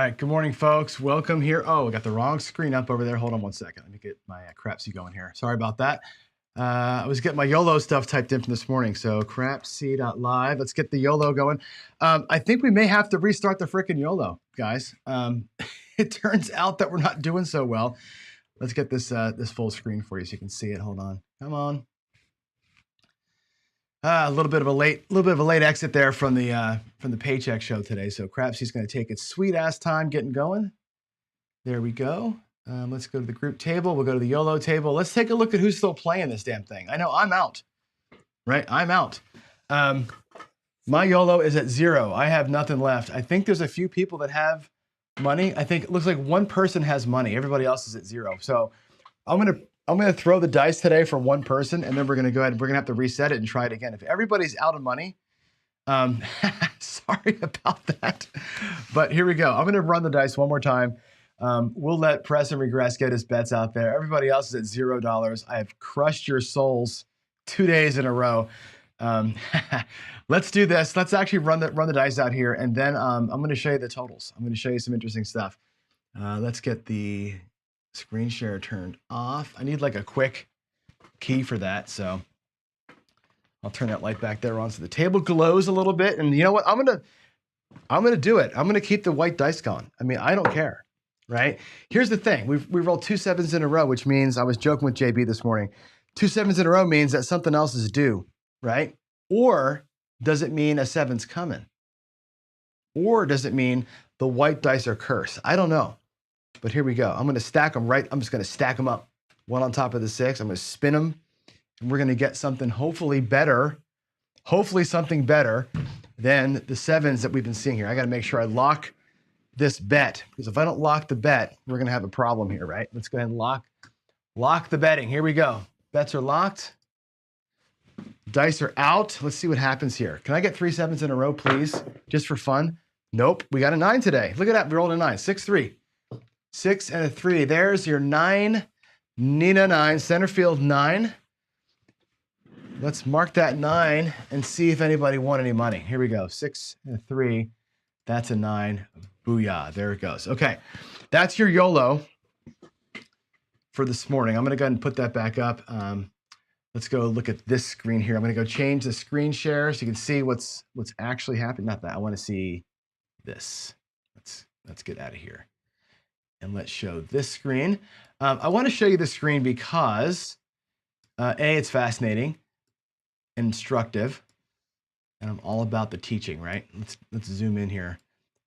right, good morning, folks. Welcome here. Oh, I got the wrong screen up over there. Hold on one second. Let me get my crapsy going here. Sorry about that. I was getting my YOLO stuff typed in from this morning. So crapsy.live. Let's get the YOLO going. I think we may have to restart the frickin' YOLO, guys. It turns out that we're not doing so well. Let's get this this full screen for you so you can see it. Hold on. Come on. A little bit of a late exit there from the paycheck show today. So Crapsy's going to take its sweet ass time getting going. There we go. Let's go to the group table. We'll go to the YOLO table. Let's take a look at who's still playing this damn thing. I know I'm out, right? I'm out. My YOLO is at 0. I have nothing left. I think there's a few people that have money. I think it looks like one person has money. Everybody else is at 0. So I'm gonna throw the dice today for one person, and then we're gonna go ahead and we're gonna have to reset it and try it again. If everybody's out of money, sorry about that, but here we go. I'm gonna run the dice one more time. We'll let Press and Regress get his bets out there. Everybody else is at $0. I have crushed your souls 2 days in a row. Let's do this. Let's actually run the dice out here, and then I'm gonna show you the totals. I'm gonna show you some interesting stuff. Let's get the screen share turned off. I need like a quick key for that. So I'll turn that light back there on so the table glows a little bit. And you know what? I'm gonna do it. I'm gonna keep the white dice going. I mean, I don't care, right? Here's the thing. We rolled 2 7s in a row, which means I was joking with JB this morning. 2 7s in a row means that something else is due, right? Or does it mean a 7's coming? Or does it mean the white dice are cursed? I don't know. But here we go. I'm going to stack them right. I'm just going to stack them up one on top of the 6. I'm going to spin them, and we're going to get something hopefully better. Hopefully something better than the 7s that we've been seeing here. I got to make sure I lock this bet, because if I don't lock the bet, we're going to have a problem here, right? Let's go ahead and lock the betting. Here we go. Bets are locked. Dice are out. Let's see what happens here. Can I get 3 7s in a row, please? Just for fun. Nope. We got a 9 today. Look at that. We rolled a 9. 6 3. 6 and a 3. There's your 9. Nina 9. Center field 9. Let's mark that 9 and see if anybody won any money. Here we go. 6 and a 3. That's a 9. Booyah. There it goes. Okay. That's your YOLO for this morning. I'm going to go ahead and put that back up. Let's go look at this screen here. I'm going to go change the screen share so you can see what's actually happening. Not that. I want to see this. Let's get out of here. And let's show this screen. I want to show you this screen because A, it's fascinating and instructive, and I'm all about the teaching, right? Let's zoom in here.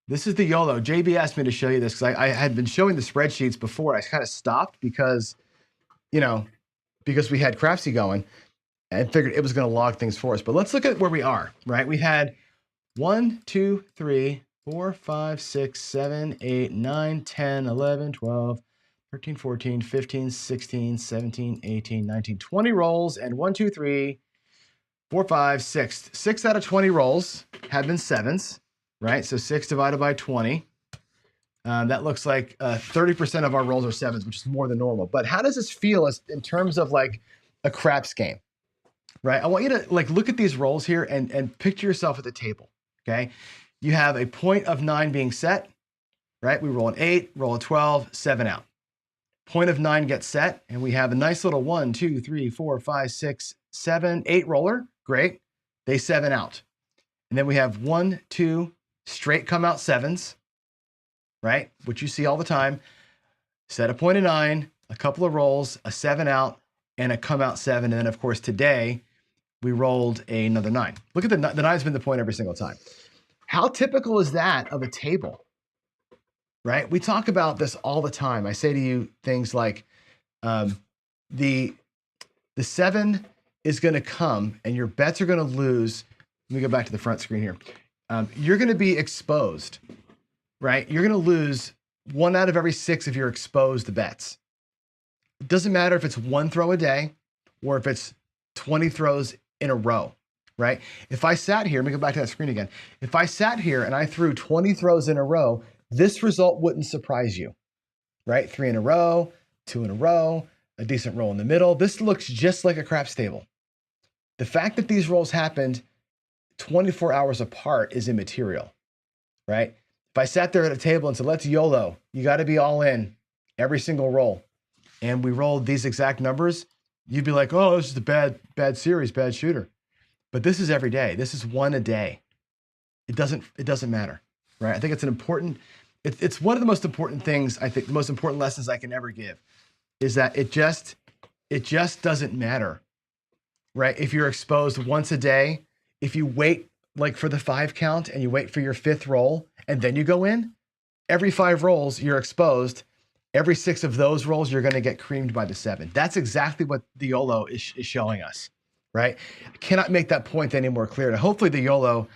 This is the YOLO. JB asked me to show you this because I had been showing the spreadsheets before. I kind of stopped because, because we had Craftsy going and figured it was going to log things for us. But let's look at where we are, right? We had 1, 2, 3, 4, 5, 6, 7, 8, 9, 10, 11, 12, 13, 14, 15, 16, 17, 18, 19, 20 rolls, and 1, 2, 3, 4, 5, 6. 6 out of 20 rolls have been 7s, right? So 6 divided by 20. That looks like 30% of our rolls are 7s, which is more than normal. But how does this feel in terms of like a craps game, right? I want you to like look at these rolls here and picture yourself at the table, okay? You have a point of 9 being set, right? We roll an 8, roll a 12, 7 out. Point of 9 gets set, and we have a nice little 1, 2, 3, 4, 5, 6, 7, 8 roller. Great. They 7 out. And then we have 1, 2 straight come out 7s, right? Which you see all the time. Set a point of 9, a couple of rolls, a 7 out, and a come out 7. And then, of course, today we rolled another 9. Look at the 9's been the point every single time. How typical is that of a table, right? We talk about this all the time. I say to you things like the 7 is going to come and your bets are going to lose. Let me go back to the front screen here. You're going to be exposed, right? You're going to lose 1 out of every 6 of your exposed bets. It doesn't matter if it's 1 throw a day or if it's 20 throws in a row. Right? If I sat here, let me go back to that screen again. If I sat here and I threw 20 throws in a row, this result wouldn't surprise you, right? 3 in a row, 2 in a row, a decent roll in the middle. This looks just like a craps table. The fact that these rolls happened 24 hours apart is immaterial, right? If I sat there at a table and said, let's YOLO, you got to be all in every single roll, and we rolled these exact numbers, you'd be like, oh, this is a bad series, bad shooter. But this is every day. This is one a day. It doesn't matter, right? I think it's an important, it's one of the most important things, I think the most important lessons I can ever give is that it just doesn't matter, right? If you're exposed once a day, if you wait like for the 5 count and you wait for your 5th roll and then you go in, every 5 rolls you're exposed. Every 6 of those rolls, you're going to get creamed by the 7. That's exactly what the YOLO is showing us, right? I cannot make that point any more clear. And hopefully the YOLO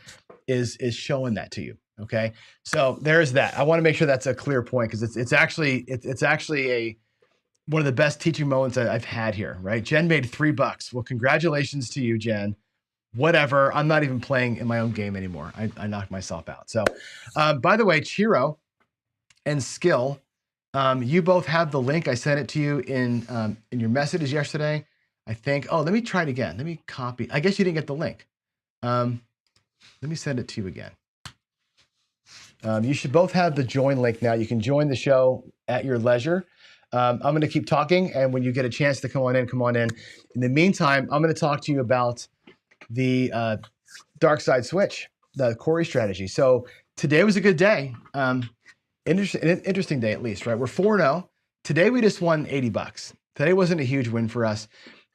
is showing that to you. Okay, so there's that. I want to make sure that's a clear point because it's actually one of the best teaching moments I've had here, right? Jen made $3. Well, congratulations to you, Jen. Whatever. I'm not even playing in my own game anymore. I knocked myself out. So, by the way, Chiro and Skill. You both have the link. I sent it to you in your messages yesterday, I think. Oh, let me try it again. Let me copy. I guess you didn't get the link. Let me send it to you again. You should both have the join link now. You can join the show at your leisure. I'm going to keep talking, and when you get a chance to come on in, come on in. In the meantime, I'm going to talk to you about the dark side switch, the Corey strategy. So today was a good day. Interesting day, at least, right? We're 4-0. Today, we just won $80. Today wasn't a huge win for us.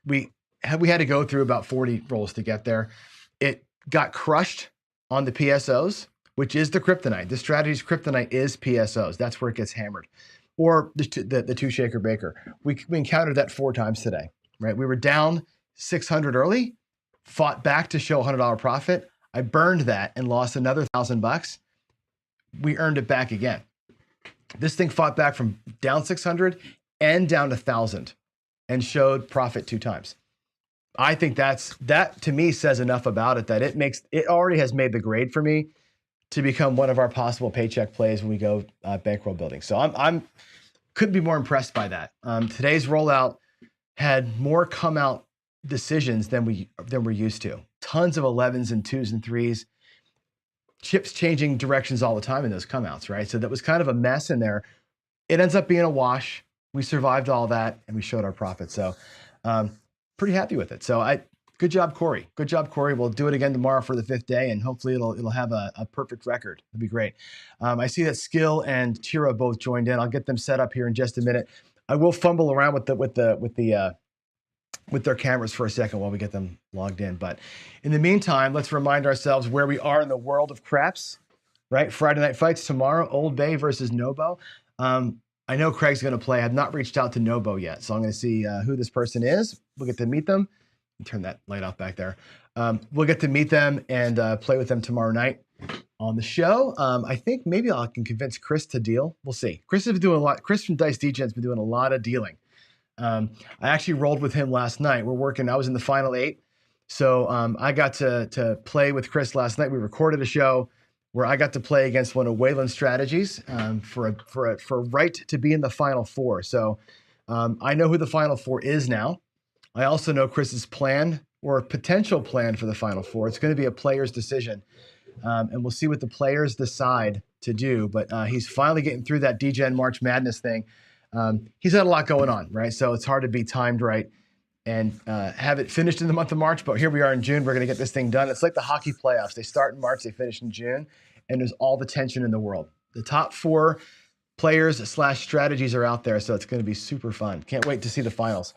We had to go through about 40 rolls to get there. It got crushed on the PSOs, which is the kryptonite. This strategy's kryptonite is PSOs. That's where it gets hammered. Or the 2 shaker baker. We encountered that 4 times today, right? We were down 600 early, fought back to show $100 profit. I burned that and lost another $1,000. We earned it back again. This thing fought back from down 600 and down 1,000 and showed profit 2 times. I think that to me says enough about it that it already has made the grade for me to become one of our possible paycheck plays when we go bankroll building. So I'm couldn't be more impressed by that. Today's rollout had more come out decisions than we're used to. Tons of 11s and 2s and 3s. Chips changing directions all the time in those come outs, right? So that was kind of a mess in there. It ends up being a wash. We survived all that and we showed our profit. So pretty happy with it. So good job, Corey. Good job, Corey. We'll do it again tomorrow for the 5th day and hopefully it'll have a perfect record. It'll be great. I see that Skill and Chiro both joined in. I'll get them set up here in just a minute. I will fumble around with their cameras for a second while we get them logged in. But in the meantime, let's remind ourselves where we are in the world of craps, right? Friday night fights tomorrow, Old Bay versus Nobo. I know Craig's going to play. I've not reached out to Nobo yet, so I'm going to see who this person is. We'll get to meet them. Turn that light off back there. We'll get to meet them and play with them tomorrow night on the show. I think maybe I can convince Chris to deal. We'll see. Chris has been doing a lot. Chris from Dice DJ has been doing a lot of dealing. I actually rolled with him last night. I was in the final 8. So I got to play with Chris last night. We recorded a show where I got to play against one of Waylon's strategies for a right to be in the final 4. So I know who the final 4 is now. I also know Chris's plan or potential plan for the final 4. It's going to be a player's decision. And we'll see what the players decide to do. But he's finally getting through that DGen March Madness thing. He's had a lot going on, right? So it's hard to be timed right and have it finished in the month of March. But here we are in June. We're going to get this thing done. It's like the hockey playoffs. They start in March, they finish in June, and there's all the tension in the world. The top 4 players / strategies are out there, so it's going to be super fun. Can't wait to see the finals.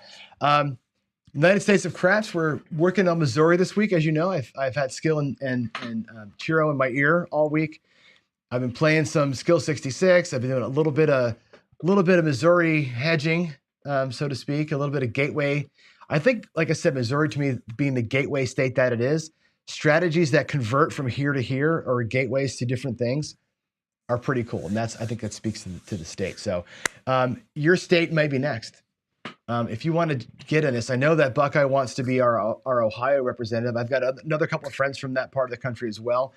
United States of Craps, we're working on Missouri this week. As you know, I've had Skill and Chiro in my ear all week. I've been playing some Skill 66. I've been doing a little bit of Missouri hedging, so to speak, a little bit of gateway. I think, like I said, Missouri to me being the gateway state that it is, strategies that convert from here to here or gateways to different things are pretty cool. And I think that speaks to the state. So your state may be next. If you want to get in this, I know that Buckeye wants to be our Ohio representative. I've got another couple of friends from that part of the country as well.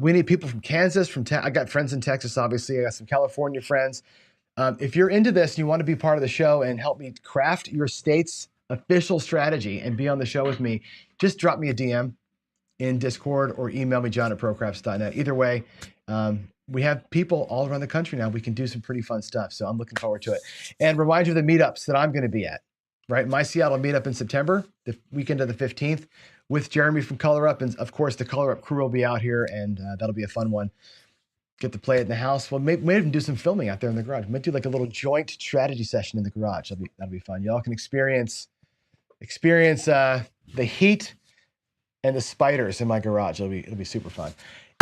We need people from Kansas, I got friends in Texas, obviously. I got some California friends. If you're into this and you want to be part of the show and help me craft your state's official strategy and be on the show with me, just drop me a DM in Discord or email me, John@procraps.net. Either way, we have people all around the country now. We can do some pretty fun stuff. So I'm looking forward to it. And remind you of the meetups that I'm going to be at, right? My Seattle meetup in September, the weekend of the 15th, with Jeremy from Color Up. And of course, the Color Up crew will be out here, and that'll be a fun one. Get to play it in the house. Well, maybe even do some filming out there in the garage. Might do like a little joint strategy session in the garage. That'll be fun. Y'all can experience the heat and the spiders in my garage. It'll be super fun.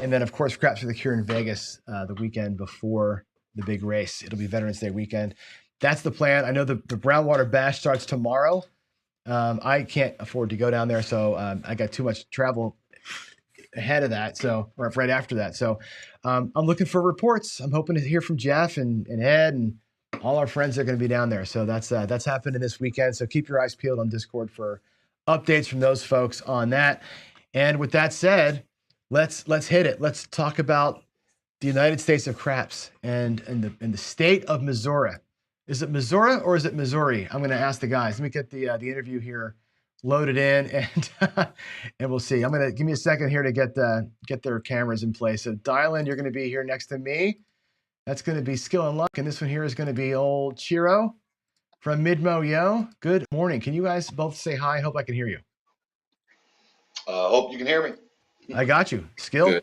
And then, of course, Craps for the Cure in Vegas the weekend before the big race. It'll be Veterans Day weekend. That's the plan. I know the Brownwater Bash starts tomorrow. I can't afford to go down there, so I got too much travel ahead of that, or right after that. So I'm looking for reports. I'm hoping to hear from Jeff and Ed and all our friends that are going to be down there. So that's happening this weekend. So keep your eyes peeled on Discord for updates from those folks on that. And with that said, let's hit it. Let's talk about the United States of Craps and the state of Missouri. Is it Missouri or is it Missouri? I'm going to ask the guys. Let me get the interview here loaded in, and we'll see. I'm gonna give me a second here to get their cameras in place. So Dylan, you're going to be here next to me. That's going to be Skill and Luck, and this one here is going to be old Chiro from Midmo Yo. Good morning. Can you guys both say hi? I hope I can hear you. Hope you can hear me. I got you. Skill.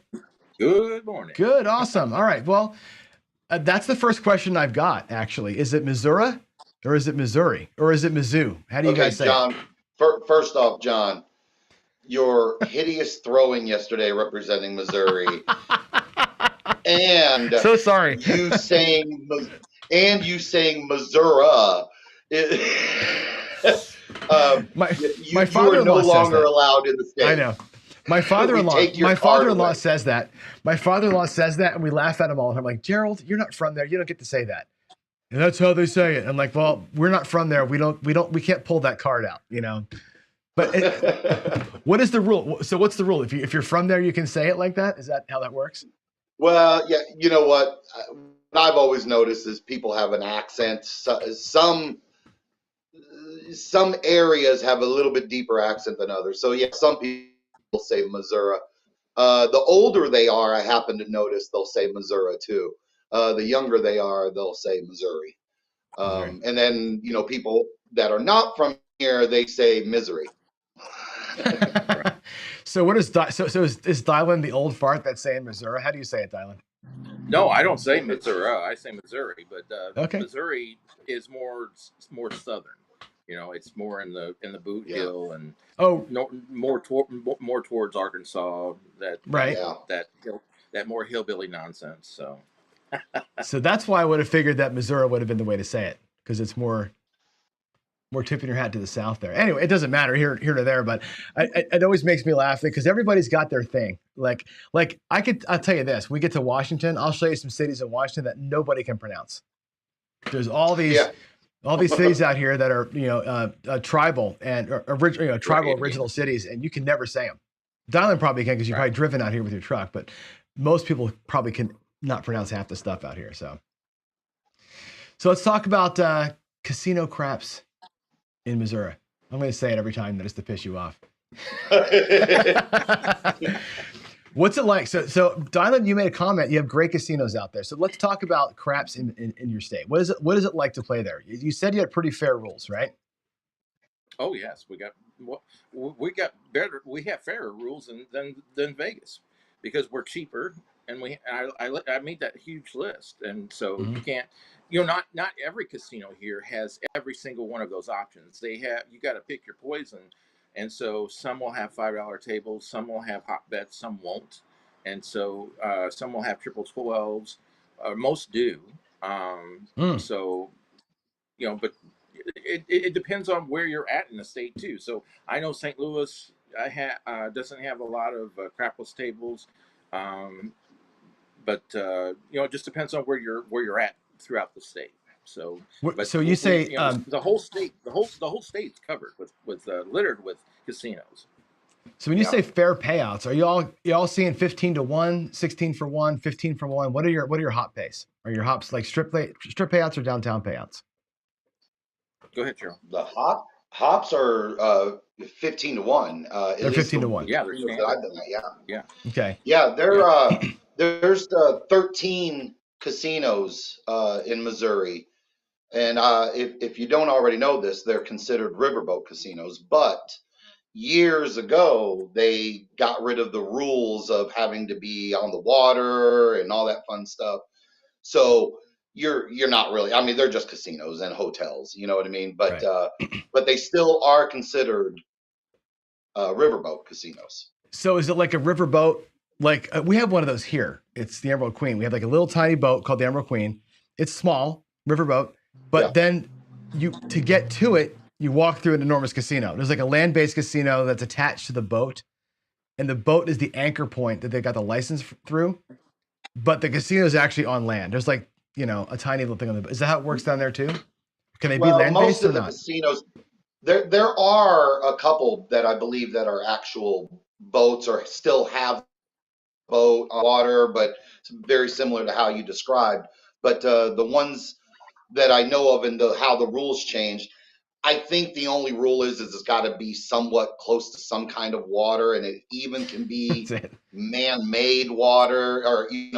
Good morning. Good. Awesome. All right. Well, that's the first question I've got. Actually, is it Missouri or is it Missouri or is it Mizzou? How do you guys say John, it? First off, John, your hideous throwing yesterday representing Missouri, and so sorry. you saying Missouri. My father-in-law you are no longer says that. allowed in the state. I know. My father-in-law says that. My father-in-law says that, and we laugh at him all. And I'm like, Gerald, you're not from there. You don't get to say that. And that's how they say it. I'm like, well, we're not from there. We can't pull that card out, you know. But what is the rule? So what's the rule? If you're from there, you can say it like that? Is that how that works? Well, yeah. You know what I've always noticed is people have an accent. Some areas have a little bit deeper accent than others. So yeah, some people say Missouri. The older they are, I happen to notice they'll say Missouri too. The younger they are, they'll say Missouri. And then, people that are not from here, they say misery. So what is is Dylan the old fart that's saying Missouri? How do you say it, Dylan? No, I don't say Missouri. I say Missouri, but okay. Missouri is more southern. It's more in the boot hill and more towards Arkansas. That more hillbilly nonsense. So. So that's why I would have figured that Missouri would have been the way to say it, because it's more tipping your hat to the south there. Anyway, it doesn't matter here to there, but it always makes me laugh because everybody's got their thing. Like I'll tell you this: we get to Washington, I'll show you some cities in Washington that nobody can pronounce. There's all these cities out here that are tribal and original cities, and you can never say them. Dylan probably can because you've probably driven out here with your truck, but most people probably can not pronounce half the stuff out here. So let's talk about casino craps in Missouri. I'm going to say it every time just to piss you off. What's it like? So Dylan, you made a comment. You have great casinos out there. So let's talk about craps in your state. What is it like to play there? You said you had pretty fair rules, right? Oh yes, we got better. We have fairer rules than Vegas because we're cheaper. And I made that huge list, and so you can't, not every casino here has every single one of those options. You got to pick your poison, and so some will have $5 tables, some will have hot bets, some won't, and so some will have triple 12s. Most do. So, but it depends on where you're at in the state too. So I know St. Louis doesn't have a lot of crapless tables. But it just depends on where you're at throughout the state. So, you say the whole state's covered with littered with casinos. So when you say fair payouts, are y'all seeing 15 to 1, 16 for 1, 15 for 1? What are your hop pays? Are your hops like strip payouts or downtown payouts? Go ahead, Cheryl. The hops are 15 to 1. They're 15 to 1. Yeah, they're standard. Yeah. Okay. Yeah, they're There's 13 casinos in Missouri. And if you don't already know this, they're considered riverboat casinos. But years ago, they got rid of the rules of having to be on the water and all that fun stuff. So you're not really. I mean, they're just casinos and hotels. You know what I mean? But Right. but they still are considered riverboat casinos. So is it like a riverboat? Like we have one of those here. It's the Emerald Queen. We have like a little tiny boat called the Emerald Queen. It's small, riverboat, but Yeah. then to get to it, you walk through an enormous casino. There's like a land-based casino that's attached to the boat, and the boat is the anchor point that they got the license through. But the casino is actually on land. There's like, a tiny little thing on the boat. Is that how it works down there too? Can they be Well, land-based most or of the not? casinos, there are a couple that I believe that are actual boats or still have boat on water, but it's very similar to how you described. But the ones that I know of and how the rules changed, I think the only rule is it's got to be somewhat close to some kind of water, and it even can That's be it. man-made water, or it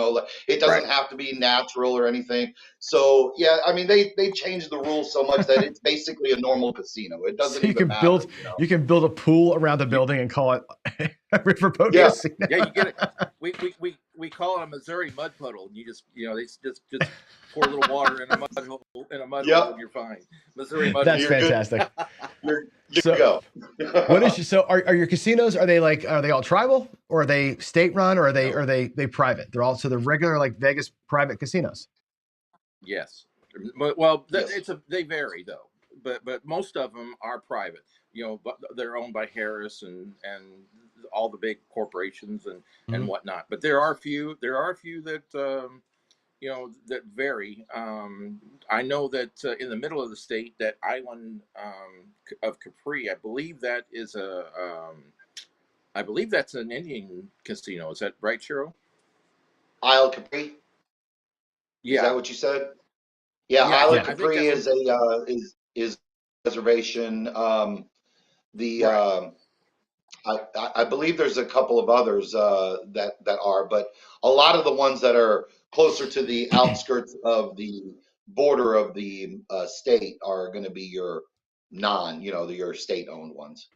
doesn't Right. have to be natural or anything. So yeah, I mean they changed the rules so much that it's basically a normal casino. It So doesn't even matter. you can build a pool around the building and call it a riverboat Yeah, casino. Yeah, you get it. We call it a Missouri mud puddle. You they just pour a little water in a mud hole Yep. and you're fine. Missouri mud That's puddle. You're good. fantastic. You're good So to go. are your casinos, are they all tribal, or are they state run, or are they private? They're all, so they're regular like Vegas private casinos. Yes. Well, Yes. they vary though, but most of them are private. But they're owned by Harris and all the big corporations and Mhm. whatnot. But there are a few that that vary. I know that in the middle of the state, that island of Capri, I believe that's an Indian casino. Is that right, Cheryl? Isle Capri, is Yeah, that what you said? Yeah, yeah. Isle of Yeah. I think Capri that's what. is a is reservation. The Right. I believe there's a couple of others that are, but a lot of the ones that are closer to the outskirts of the border of the state are going to be your your state-owned ones.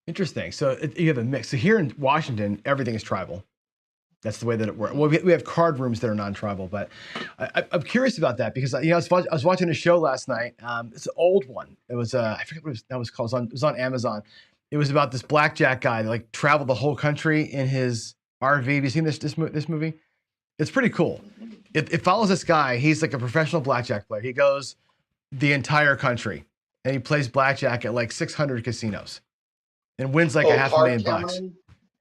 Interesting. So you have a mix. So here in Washington, everything is tribal. That's the way that it works. Mhm. Well, we have card rooms that are non-tribal, but I'm curious about that because I was watching a show last night. It's an old one. It was I forget what that was called. It was on Amazon. It was about this blackjack guy that like traveled the whole country in his RV. Have you seen this movie? It's pretty cool. Mhm. It follows this guy. He's like a professional blackjack player. He goes the entire country and he plays blackjack at like 600 casinos and wins like a Oh, half a card million bucks. counting?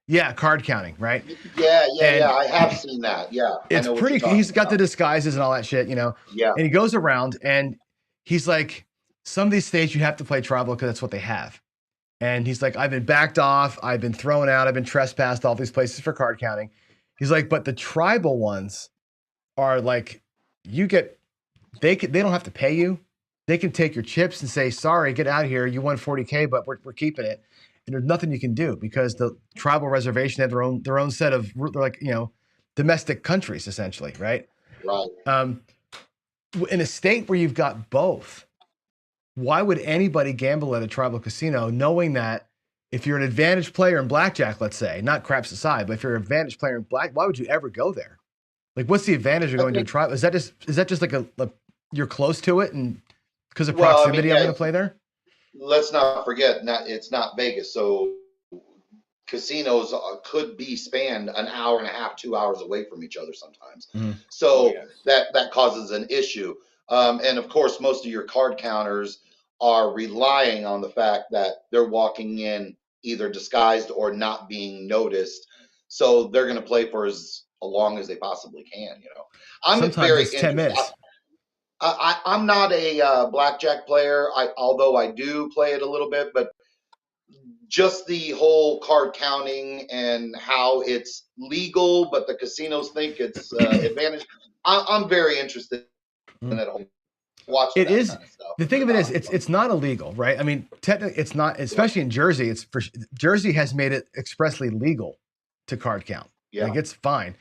Yeah, card counting, right? Yeah. And I have seen that. Yeah, I it's know what you're pretty, he's talking got the about. disguises and all that shit, Yeah. and he goes around and he's like, some of these states you have to play tribal because that's what they have. And he's like, I've been backed off, I've been thrown out, I've been trespassed all these places for card counting. He's like, but the tribal ones are like, they don't have to pay you. They can take your chips and say, sorry, get out of here. You won 40K, but we're keeping it. And there's nothing you can do because the tribal reservation have their own set of, they're like, domestic countries essentially, right? Right. In a state where you've got both, why would anybody gamble at a tribal casino knowing that if you're an advantage player in blackjack, let's say, not craps aside, but if you're an advantage player in black, why would you ever go there? Like, what's the advantage of I going to a think. tribal? Is that just like a you're close to it and because of Well, I mean, proximity, I'm yeah. going to play there? Let's not forget, it's not Vegas, so casinos could be spanned an hour and a half, 2 hours away from each other sometimes. Mhm. Oh So yes. that causes an issue. And of course, most of your card counters are relying on the fact that they're walking in either disguised or not being noticed. So they're going to play for as long as they possibly can. I'm Sometimes very it's 10 interested. minutes. I'm not a blackjack player. Although I do play it a little bit, but just the whole card counting and how it's legal, but the casinos think it's advantage. I'm very interested in Mhm. it. Watching It that is. kind of stuff. The thing of it is, it's not illegal, right? I mean, technically, it's not. Especially in Jersey, Jersey has made it expressly legal to card count. Yeah. Like it's fine.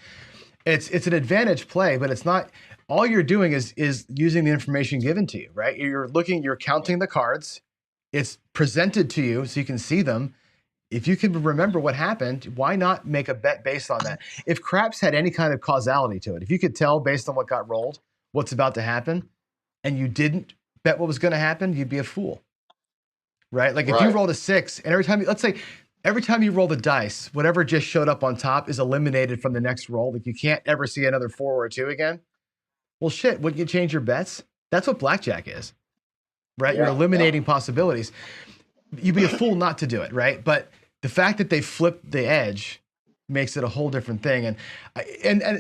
It's an advantage play, but it's not. All you're doing is using the information given to you, right? You're counting the cards. It's presented to you so you can see them. If you can remember what happened, why not make a bet based on that? If craps had any kind of causality to it, if you could tell based on what got rolled what's about to happen, and you didn't bet what was going to happen, you'd be a fool, right? Like if you rolled a 6, and let's say every time you roll the dice, whatever just showed up on top is eliminated from the next roll. Like you can't ever see another 4 or a 2 again. Well, shit, wouldn't you change your bets? That's what blackjack is, right? You're eliminating possibilities. You'd be a fool not to do it, right? But the fact that they flipped the edge makes it a whole different thing. And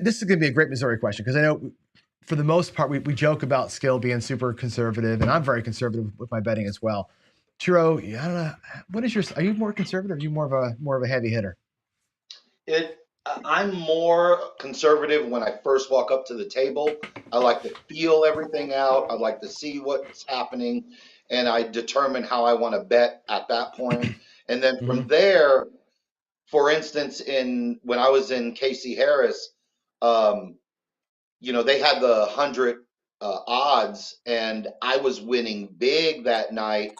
this is going to be a great Missouri question, because I know for the most part, we joke about Skill being super conservative, and I'm very conservative with my betting as well. Churro, I don't know. Are you more conservative? Or are you more of a heavy hitter? I'm more conservative when I first walk up to the table. I like to feel everything out. I like to see what's happening, and I determine how I want to bet at that point. And then from there, for instance, when I was in Casey Harris, they had the 100 odds, and I was winning big that night.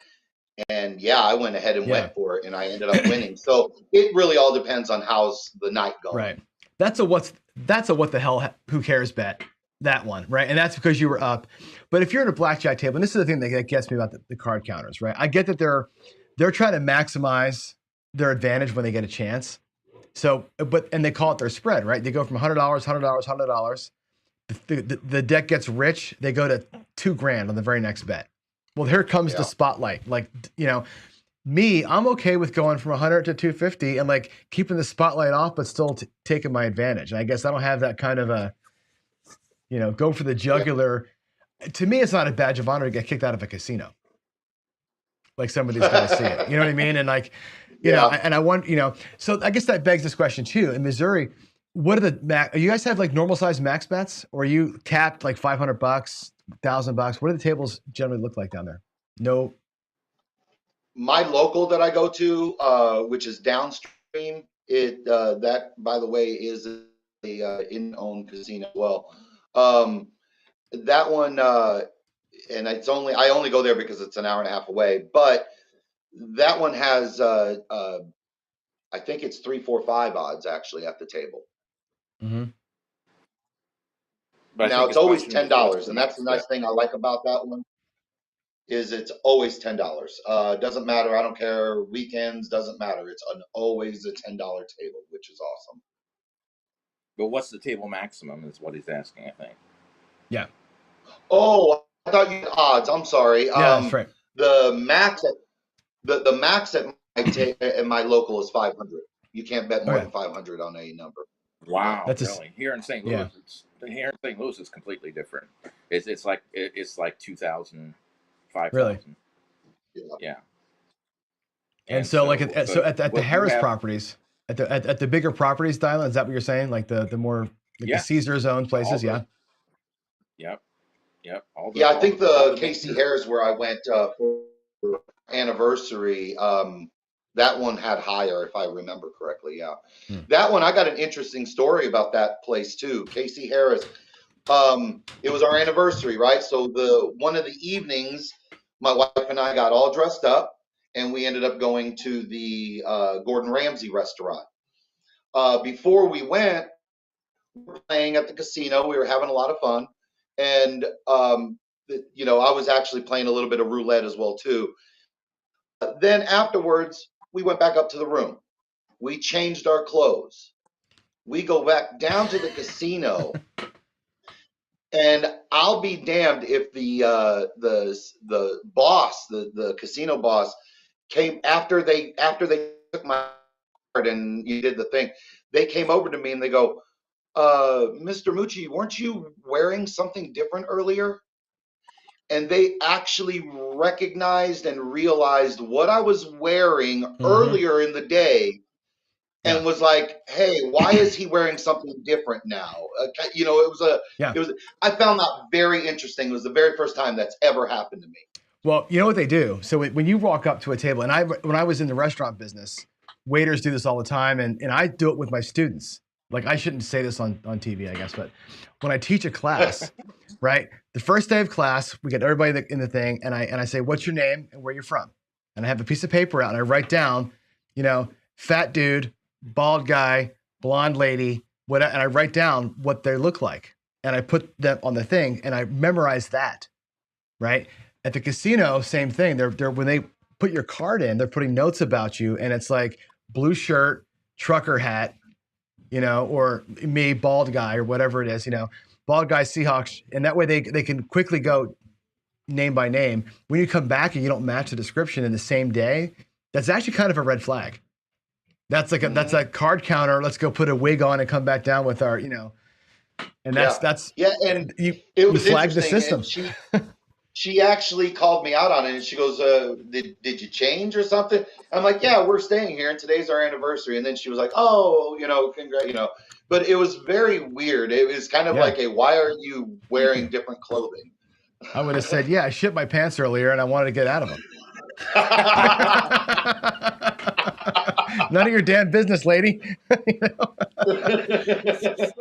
And I went ahead and went for it, and I ended up winning. So it really all depends on how's the night going. Right. That's a what the hell, who cares bet, that one, right? And that's because you were up. But if you're at a blackjack table, and this is the thing that gets me about the card counters, right? I get that they're trying to maximize their advantage when they get a chance. So, and they call it their spread, right? They go from $100, $100. The deck gets rich. They go to $2,000 on the very next bet. Well, here comes the spotlight. Like, I'm okay with going from 100 to 250 and like keeping the spotlight off, but still taking my advantage. And I guess I don't have that kind of go for the jugular. Yeah. To me, it's not a badge of honor to get kicked out of a casino. Like some of these guys see it. You know what I mean? And like, and I want, so I guess that begs this question too. In Missouri, what are you guys have like normal size max bets, or are you capped like $500, $1,000? What do the tables generally look like down there? No. My local that I go to, which is downstream, that by the way is a in-owned casino as well. That one, and I only go there because it's an hour and a half away. But that one has, I think it's 3, 4, 5 odds actually at the table. Mm-hmm. Now it's always $10, and that's the nice thing I like about that one. Is it's always $10. Doesn't matter. I don't care. Weekends, doesn't matter. It's always a $10 table, which is awesome. But what's the table maximum is what he's asking, I think. Yeah. Oh, I thought you had odds. I'm sorry. Yeah, that's right. The max at my local is 500. You can't bet more than 500 on a number. Wow, really? Here in St. Louis, it's completely different. It's like 2,000. 5,000. Really? Yeah. And so like at the Harris properties, at the bigger properties, Dylan, is that what you're saying? Like the more the Caesars owned places, Yep. I think the Casey Harris where I went for anniversary, that one had higher, if I remember correctly. Yeah. That one, I got an interesting story about that place too. Casey Harris. It was our anniversary, right? So one of the evenings, my wife and I got all dressed up, and we ended up going to the Gordon Ramsay restaurant. Before we went, we were playing at the casino. We were having a lot of fun, and I was actually playing a little bit of roulette as well too. Then afterwards, we went back up to the room. We changed our clothes. We go back down to the casino. And I'll be damned if the boss, the casino boss, came after they took my card and you did the thing. They came over to me and they go, "Mr. Mucci, weren't you wearing something different earlier?" And they actually recognized and realized what I was wearing earlier in the day. And was like, "Hey, why is he wearing something different now?" It was. I found that very interesting. It was the very first time that's ever happened to me. Well, you know what they do. So when you walk up to a table, and when I was in the restaurant business, waiters do this all the time, and I do it with my students. like I shouldn't say this on TV, I guess, but when I teach a class, right, the first day of class, we get everybody in the thing, and I say, what's your name and where you're from? And I have a piece of paper out, and I write down, fat dude, bald guy, blonde lady, and I write down what they look like, and I put them on the thing, and I memorize that, right? At the casino, same thing. They're when they put your card in, they're putting notes about you, and it's like blue shirt, trucker hat, or me, bald guy, or whatever it is, bald guy, Seahawks, and that way they can quickly go name by name. When you come back and you don't match the description in the same day, that's actually kind of a red flag. That's like that's a card counter. Let's go put a wig on and come back down with our, and that's and you was flag the interesting. system. And she actually called me out on it, and she goes, did you change or something? I'm like, yeah, we're staying here, and today's our anniversary. And then she was like, oh, but it was very weird. It was kind of like why are you wearing different clothing? I would have said, yeah, I shit my pants earlier and I wanted to get out of them. None of your damn business, lady.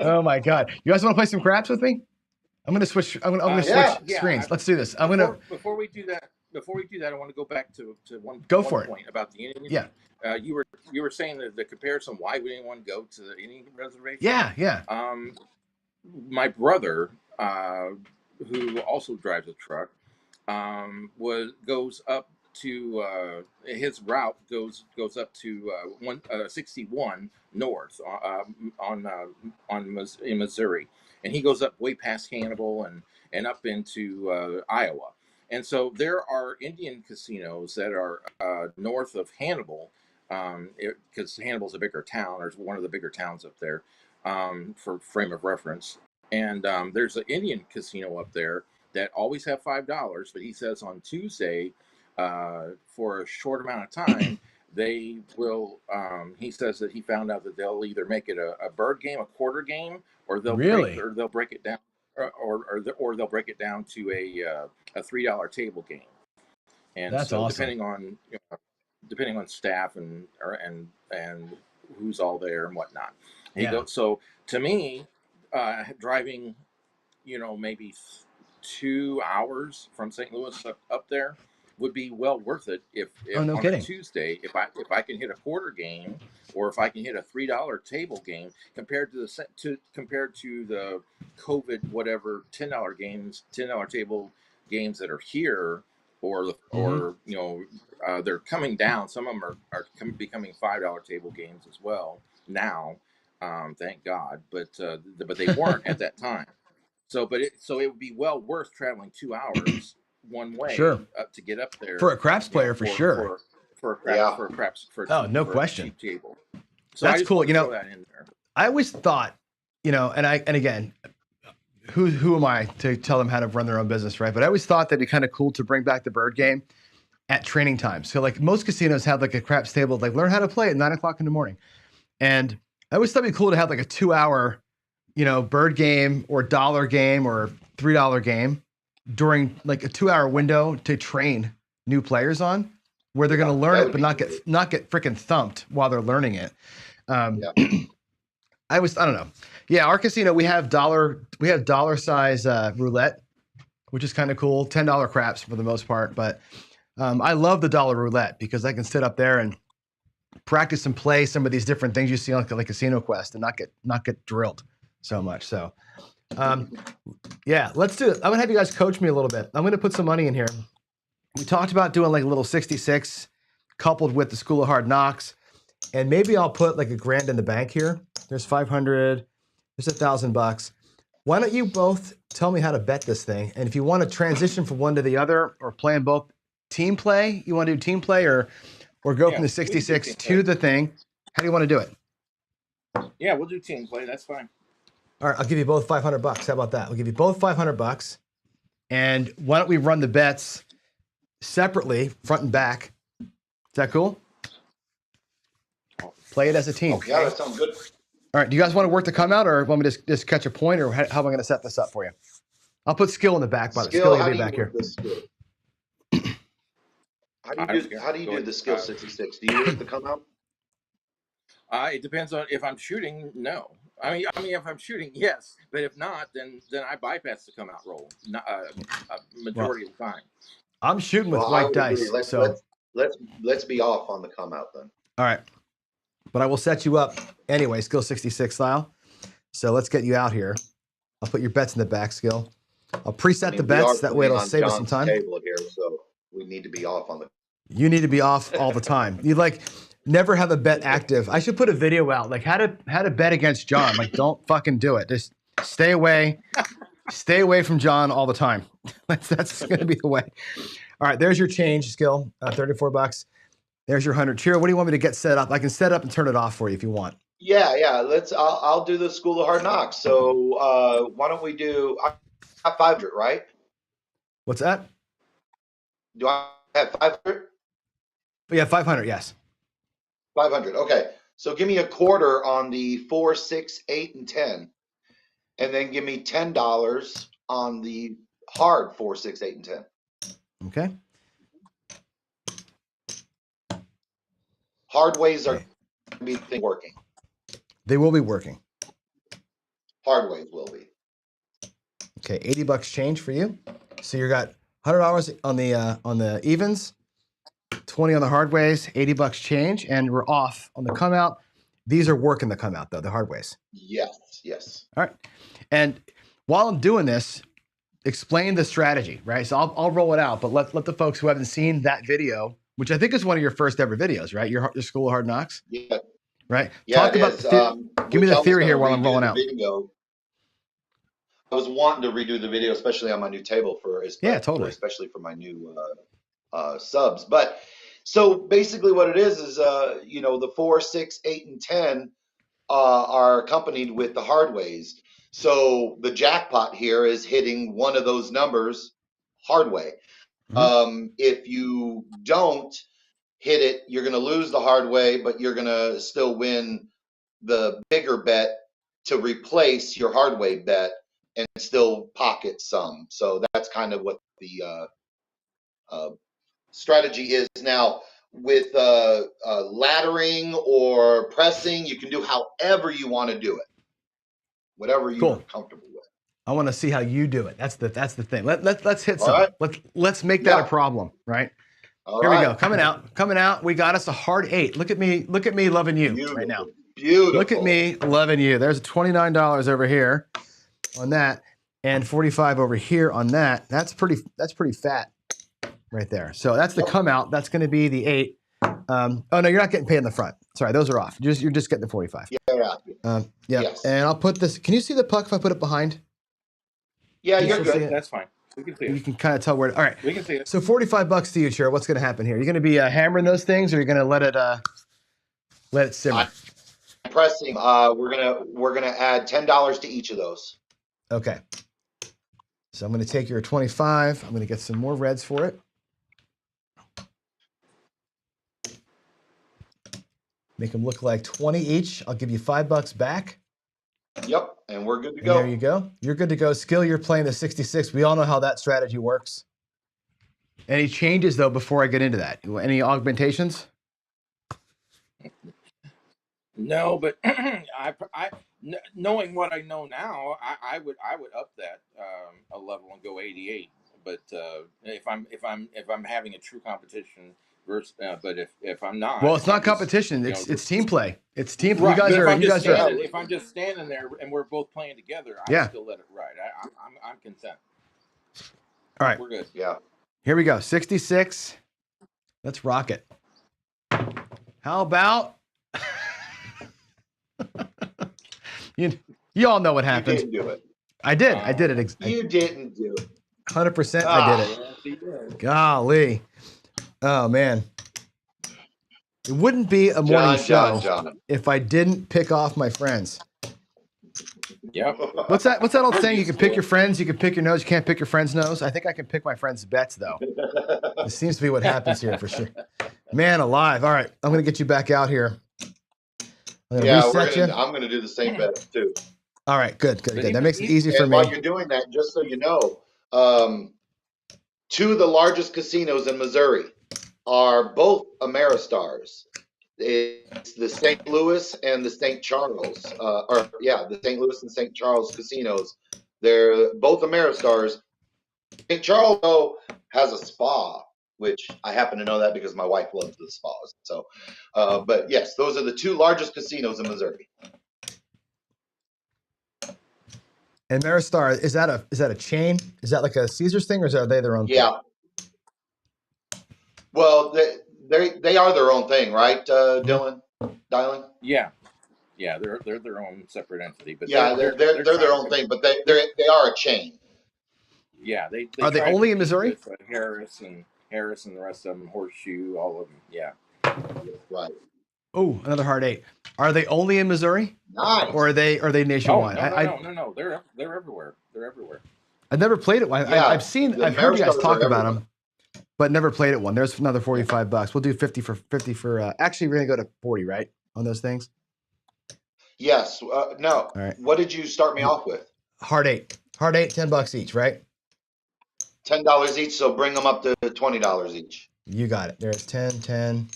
Oh my God. You guys want to play some craps with me? I'm gonna switch. I'm gonna switch screens. Let's do this. Before we do that, I want to go back to one point about the Indian. Yeah. You were saying that the comparison. Why would anyone go to the Indian reservation? Yeah. My brother, who also drives a truck, goes up to his route goes up to 61 north in Missouri, and he goes up way past Hannibal and up into Iowa. And so there are Indian casinos that are north of Hannibal, because Hannibal's a bigger town, or one of the bigger towns up there, for frame of reference. And there's an Indian casino up there that always have $5, but he says on Tuesday, for a short amount of time, they will. He says that he found out that they'll either make it a bird game, a quarter game, or they'll break it down, or they'll break it down to a $3 table game. And that's so awesome. depending on staff and who's all there and whatnot. So to me, driving, maybe 2 hours from St. Louis up there would be well worth it if on a Tuesday, if I can hit a quarter game, or if I can hit a $3 table game, compared to the COVID whatever $10 table games that are here, or they're coming down. Some of them are becoming $5 table games as well now, thank God, but they weren't at that time. So it would be well worth traveling 2 hours one way to get up there for a craps player, for sure. For a craps no question. Cheap table. So that's cool. Throw that in there. I always thought, and again, who am I to tell them how to run their own business, right? But I always thought that'd be kind of cool to bring back the bird game at training time. So like most casinos have like a craps table, like learn how to play at 9 o'clock in the morning. And I always thought it'd be cool to have like a 2 hour, bird game or dollar game or $3 game during like a 2 hour window to train new players on, where they're going to learn it, but not get freaking thumped while they're learning it. I don't know. Yeah. Our casino, we have dollar size roulette, which is kind of cool. $10 craps for the most part. But I love the dollar roulette because I can sit up there and practice and play some of these different things you see on like Casino Quest and not get drilled so much. So let's do it. I'm gonna have you guys coach me a little bit. I'm gonna put some money in here. We talked about doing like a little 66 coupled with the School of Hard Knocks, and maybe I'll put like $1,000 in the bank here. There's 500, there's $1,000. Why don't you both tell me how to bet this thing? And if you want to transition from one to the other or play in both, team play, you want to do team play or go from the 66 to the thing, how do you want to do it? Yeah, we'll do team play. That's fine. All right, I'll give you both $500. How about that? We'll give you both $500. And why don't we run the bets separately, front and back? Is that cool? Play it as a team. Okay. Yeah, that sounds good. All right, do you guys want to work the come out, or want me to just catch a point, or how am I going to set this up for you? I'll put skill in the back, but skill will be back here. How do you do the skill 66? Do you work the come out? It depends on if I'm shooting. No, I mean, if I'm shooting, yes, but if not, then I bypass the come out roll. Well, Majority of the time. I'm shooting with Well, I white would agree. dice. So, Let's be off on the come out then. all right. But I will set you up anyway, skill 66 style. So let's get you out here. I'll put your bets in the back, skill. I'll preset the we are bets. That way playing it'll on save us some John's time. table here, so we need to be off on the. You need to be off all the time. You like never have a bet active. I should put a video out like how to bet against John. Like don't fucking do it. Just stay away. Stay away from John all the time. That's going to be the way. All right, there's your change, skill. $34. There's your 100. Chiro, what do you want me to get set up? I can set up and turn it off for you if you want. Yeah. I'll do the School of Hard Knocks. So why don't we do? I have 500, right? What's that? Do I have 500? Yeah, 500. Yes. 500. Okay. So give me a quarter on the 4, 6, 8, and 10, and then give me $10 on the hard 4, 6, 8, and 10. Okay. Hard ways are going to be working. They will be working. Hard ways will be. Okay, $80 change for you. So you got $100 on the evens, 20 on the hard ways, $80 change, and we're off on the come out. These are working the come out though, the hard ways. Yes. All right. And while I'm doing this, explain the strategy, right? So I'll roll it out, but let the folks who haven't seen that video, which I think is one of your first ever videos, right? Your School of Hard Knocks. Yeah. Right. Yeah, Talk about give me the theory here while I'm rolling out. Video. I was wanting to redo the video, especially on my new table especially for my new subs. But so basically, what it is the 4, 6, 8, and 10 are accompanied with the hard ways. So the jackpot here is hitting one of those numbers hard way. Mm-hmm. If you don't hit it, you're going to lose the hard way, but you're going to still win the bigger bet to replace your hard way bet and still pocket some. So that's kind of what the strategy is. Now with laddering or pressing, you can do however you want to do it, whatever you're comfortable with. I want to see how you do it. That's the thing. Let's hit some. Right. Let's make that a problem, right? Here we go. Coming out. We got us a hard 8. Look at me loving you right now. Beautiful. Look at me loving you. There's $29 over here on that, and $45 over here on that. That's pretty fat right there. So that's the come out. That's going to be the 8. Oh no, you're not getting paid in the front. Sorry, those are off. You're just getting the 45. Yeah. Yeah. Yes. And I'll put this. Can you see the puck if I put it behind? Yeah, you're good. That's fine. We can see it. You can kind of tell where. All right. We can see it. So $45 to you, Chiro. What's going to happen here? You're going to be hammering those things, or you're going to let it simmer? I'm pressing. We're gonna add $10 to each of those. Okay. So I'm going to take your 25. I'm going to get some more reds for it. Make them look like 20 each. I'll give you $5 back. Yep, and we're good to go. There you go. You're good to go. Skill, you're playing the 66. We all know how that strategy works. Any changes, though, before I get into that? Any augmentations? No, but knowing what I know now, I would up that a level and go 88. But if I'm having a true competition versus, but if I'm not, well, it's not competition. It's team play. It's team. Right. You guys are. If I'm just standing there and we're both playing together, I still let it ride. I'm content. All right, we're good. Yeah. Here we go. 66. Let's rock it. How about? You all know what happened. You didn't do it. I did. I did it. You didn't do it. 100%. I did it. Yes, he did. Golly. Oh man. It wouldn't be a morning show if I didn't pick off my friends. Yep. What's that old saying? You can pick your friends, you can pick your nose, you can't pick your friend's nose. I think I can pick my friend's bets though. This seems to be what happens here for sure. Man alive. All right. I'm gonna get you back out here. I'm gonna reset you. I'm gonna do the same bet too. All right, good. That makes it easy for me. While you're doing that, just so you know, 2 of the largest casinos in Missouri are both Ameristars. It's the St. Louis and the St. Charles, the St. Louis and St. Charles casinos. They're both Ameristars. St. Charles though has a spa, which I happen to know that because my wife loves the spas. So, but yes, those are the two largest casinos in Missouri. And Maristar, is that a chain? Is that like a Caesars thing, or are they their own thing? Yeah. Well, they are their own thing, right, Dylan? Dylan? Yeah, they're their own separate entity, but Yeah, they're their own thing, but they are a chain. Yeah, they are they only in Missouri? With, Harris and the rest of them, Horseshoe, all of them. Yeah. Right. Oh, another hard 8. Are they only in Missouri? Nice. Or are they nationwide? No. They're everywhere. They're everywhere. I've never played it. I've heard you guys talk about them, but never played it one. There's another $45. We'll do 50 for. Actually, we're gonna go to 40, right, on those things. Yes. No. All right. What did you start me off with? Hard 8, $10 each, right? $10 each. So bring them up to $20 each. You got it. There's 10, 10.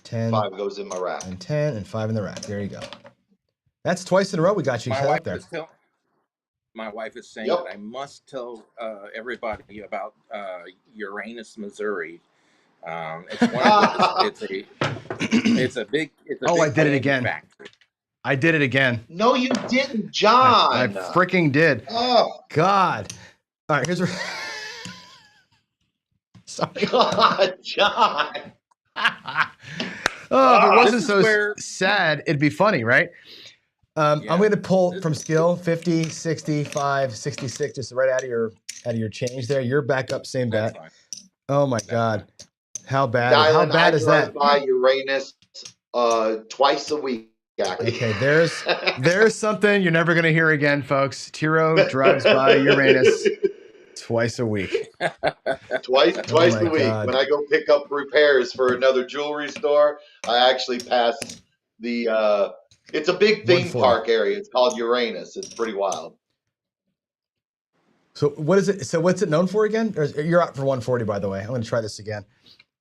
10. 5 goes in my rack. And 10 and 5 in the rack. There you go. That's twice in a row we got you set up there. My wife is saying that I must tell everybody about Uranus, Missouri. It's a big I did it again. Factory. I did it again. No, you didn't, John. I freaking did. Oh God. All right, here's sorry. God, John. If it wasn't so sad, it'd be funny, right? I'm going to pull from skill 50, 65, 66, just right out of your change there. You're back up, same bet. Oh my God, how bad? How bad is that? By Uranus twice a week. Actually. Okay, there's something you're never going to hear again, folks. Tiro drives by Uranus twice a week. Twice a week. God. When I go pick up repairs for another jewelry store, I actually pass the. It's a big theme park area. It's called Uranus. It's pretty wild. So what is it? So what's it known for again? You're out for 140, by the way. I'm going to try this again.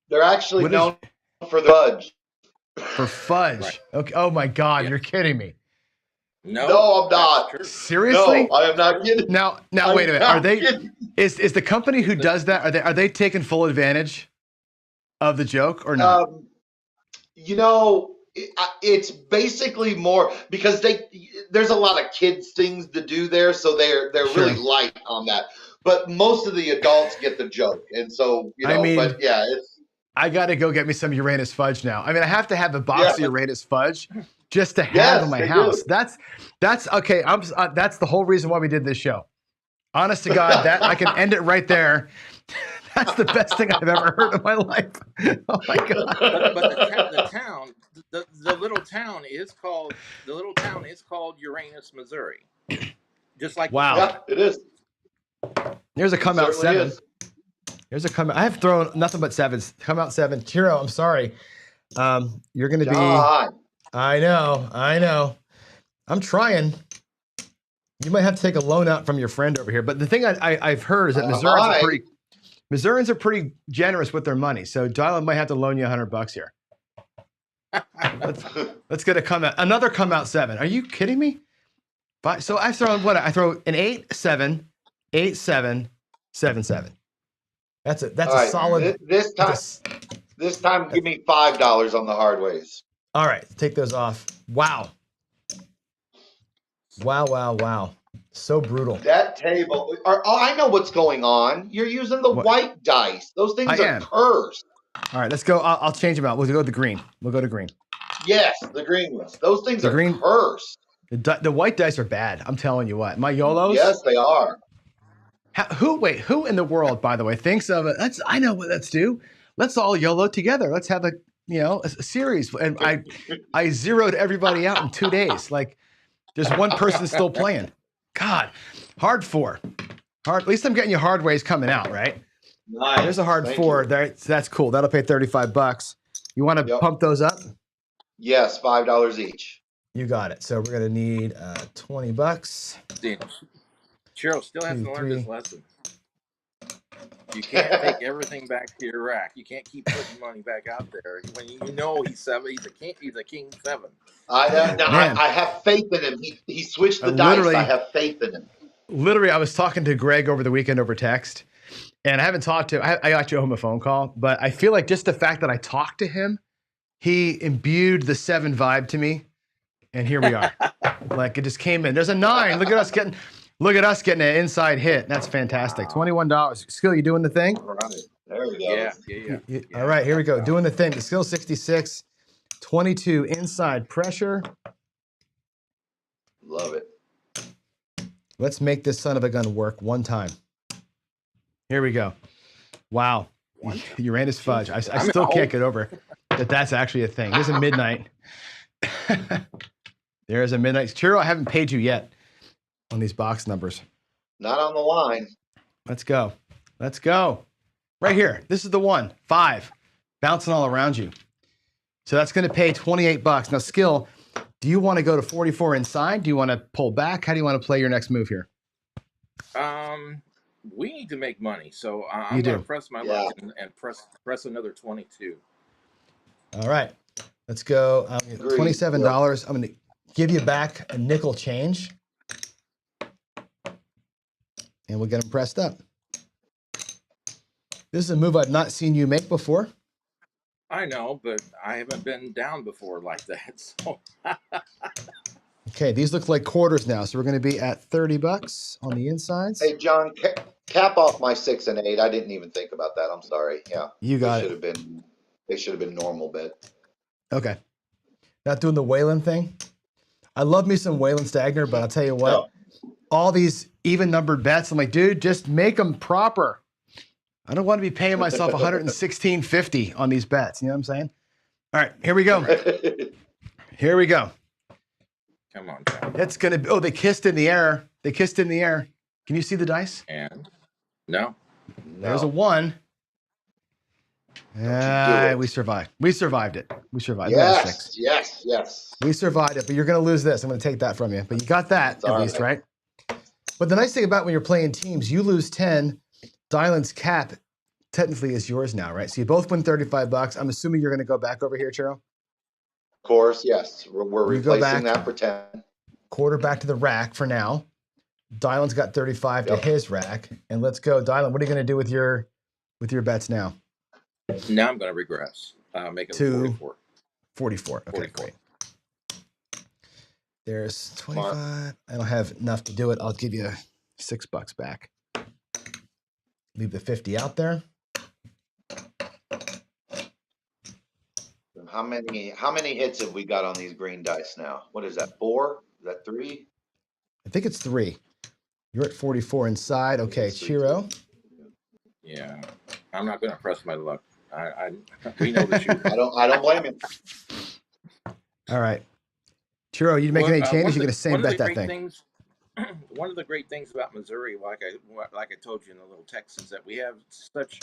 They're actually known for the fudge. For fudge. Right. Okay. Oh my God, you're kidding me. No, I'm not. Seriously? No, I am not kidding. Now wait a minute. Are they? Is the company who does that? Are they taking full advantage of the joke or not? It's basically more because there's a lot of kids things to do there, so they're really light on that. But most of the adults get the joke, and so but yeah, it's. I got to go get me some Uranus fudge now. I mean, I have to have a box of Uranus fudge just to have in my house. That's okay. That's the whole reason why we did this show. Honest to God, that I can end it right there. That's the best thing I've ever heard in my life. Oh my God! But the little town is called Uranus, Missouri. Just like yeah, it is. There's a come out 7. Here's a come out. I have thrown nothing but 7s. Come out 7. Tiro, I'm sorry. You're going to be. I know. I'm trying. You might have to take a loan out from your friend over here. But the thing I've heard is that Missourians are pretty generous with their money. So Dylan might have to loan you $100 here. Let's get another come out 7. Are you kidding me? So I've thrown what? I throw an 8, 7, 8, 7, 7, 7. That's a solid. This time, give me $5 on the hard ways. All right, take those off. Wow. So brutal. That table. I know what's going on. You're using the white dice. Those things are cursed. All right, let's go. I'll change them out. We'll go to the green. Yes, the green ones. Those things are cursed. The white dice are bad. I'm telling you what. My YOLOs. Yes, they are. Who in the world, by the way, thinks of it? I know what let's do. Let's all YOLO together. Let's have a series. And I zeroed everybody out in 2 days. Like there's one person still playing. God, hard 4. At least I'm getting you hard ways coming out, right? Nice. There's a hard 4. That's cool. That'll pay $35. You want to pump those up? Yes, $5 each. You got it. So we're gonna need $20. Cheryl still has to learn this lesson. You can't take everything back to your rack. You can't keep putting money back out there when you know he's seven. He's a king. He's a king seven. So Man, I have faith in him. He switched I the dice. I literally, have faith in him. I was talking to Greg over the weekend over text, and I haven't talked to. I got you home a phone call, but I feel like just the fact that I talked to him, he imbued the 7 vibe to me, and here we are. Like it just came in. There's a 9. Look at us getting an inside hit. That's fantastic. Wow. $21. Skill, you doing the thing? All right. There we go. yeah. All right, here we go. Doing the thing. The skill 66, 22 inside pressure. Love it. Let's make this son of a gun work one time. Here we go. Wow. Uranus fudge. I still can't get over that that's actually a thing. Here's a midnight. There's a midnight. Churro, I haven't paid you yet on these box numbers. Not on the line. Let's go. Let's go. Right here. This is the one. 5. Bouncing all around you. So that's going to pay $28. Now, Skill, do you want to go to 44 inside? Do you want to pull back? How do you want to play your next move here? We need to make money, so I'm going to press my luck and press another 22. All right. Let's go. $27. I'm going to give you back a nickel change. And we'll get them pressed up. This is a move I've not seen you make before. I know, but I haven't been down before like that. So. Okay, these look like quarters now, so we're going to be at $30 on the insides. Hey, John, cap off my 6 and 8. I didn't even think about that. I'm sorry. Yeah, you got it. They should have been normal bet. Okay, not doing the Whalen thing. I love me some Whalen Stagner, but I'll tell you what, all these even numbered bets, I'm like, dude, just make them proper. I don't want to be paying myself $116.50 on these bets. You know what I'm saying? All right, here we go. Here we go. Come on, John. It's going to, they kissed in the air. They kissed in the air. Can you see the dice? And no. There's a 1. We survived. We survived it. We survived. Yes. We survived it, but you're going to lose this. I'm going to take that from you. But you got that at least, right? But the nice thing about when you're playing teams, you lose 10. Dylan's cap technically is yours now, right? So you both win $35. I'm assuming you're going to go back over here, Churro? Of course, yes. We're replacing that for 10. Quarter back to the rack for now. Dylan's got 35 to his rack. And let's go. Dylan, what are you going to do with your bets now? Now I'm going to regress. Make it 44. 44. Okay, great. There's 25. I don't have enough to do it. I'll give you $6 back. Leave the 50 out there. How many hits have we got on these green dice now? What is that? 4? Is that 3? I think it's 3. You're at 44 inside. Okay, Chiro. Yeah, I'm not going to press my luck. We know that you. I don't blame him. All right, Chiro, you making any changes? You're going to same bet that thing. One of the great things about Missouri, like I told you in the little text, is that we have such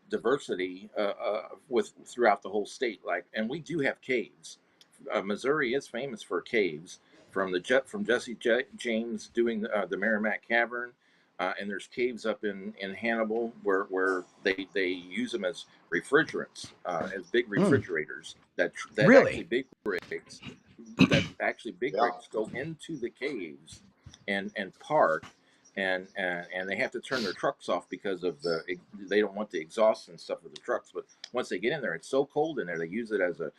diversity throughout the whole state. And we do have caves. Missouri is famous for caves. From Jesse James doing the Merrimack Cavern, and there's caves up in Hannibal where they use them as refrigerants, as big refrigerators. That really actually big rigs go into the caves and park, and they have to turn their trucks off because of they don't want the exhaust and stuff of the trucks. But once they get in there, it's so cold in there, they use it as a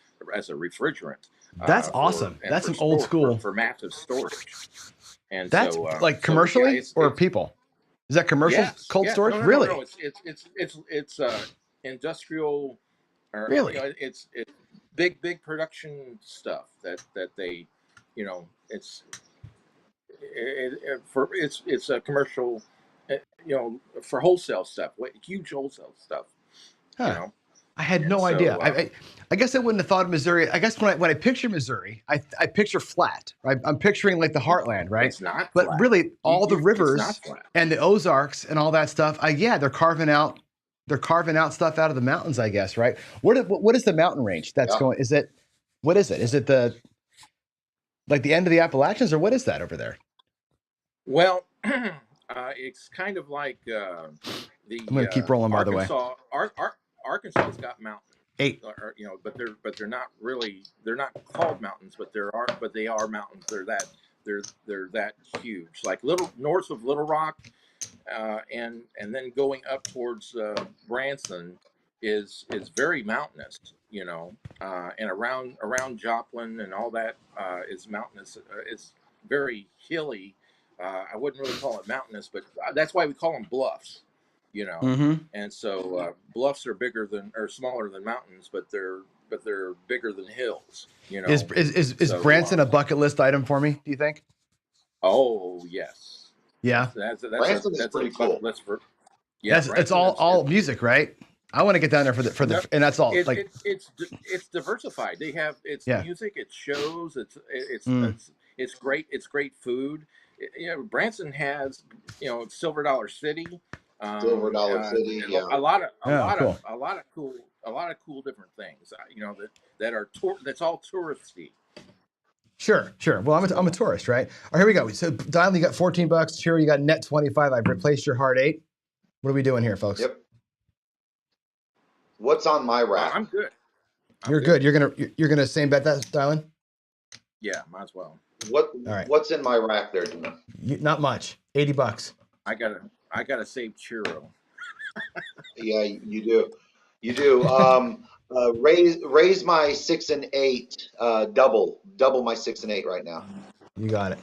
refrigerant. That's awesome. That's some old school for massive storage. And that's like commercially or people. Is that commercial cold storage? Really? No, it's industrial. Really? It's big production stuff that they, it's a commercial, for wholesale stuff, huge wholesale stuff. Huh. I had no idea. I guess I wouldn't have thought of Missouri. I guess when I picture Missouri, I picture flat. Right? I'm picturing like the heartland, right? It's not but flat. Really, all the rivers and the Ozarks and all that stuff. They're carving out stuff out of the mountains, I guess, right? What is the mountain range that's going? What is it? Is it the end of the Appalachians, or what is that over there? Well, it's kind of like the I'm going to keep rolling, by the way. Arkansas's got mountains. 8. Or, but they're not really, they're not called mountains, but they are mountains. They're that huge. Like north of Little Rock, and then going up towards Branson is very mountainous, and around Joplin and all that is mountainous. It's very hilly. I wouldn't really call it mountainous, but that's why we call them bluffs, Mm-hmm. And so bluffs are smaller than mountains, but they're bigger than hills. Is Branson a bucket list item for me, do you think? Oh yes. Yeah. Branson is pretty cool. Let's for yeah. It's all music, right? I want to get down there for the and that's all. It's diversified. They have music, it's shows, it's great. It's great food. Branson has Silver Dollar City. Silver Dollar City, yeah. A lot of cool different things. That's all touristy. Sure. Well, I'm a tourist, right? All right, here we go. So, Dial, you got $14. Cheer, you got net 25. I've replaced your hard 8. What are we doing here, folks? Yep. What's on my rack? I'm good. You're good. You're gonna same bet that, Dylan? Yeah, might as well. All right. What's in my rack there, Jimmy? Not much. $80. I gotta save churro. Yeah, you do. Raise my 6 and 8. Double my 6 and 8 right now. You got it.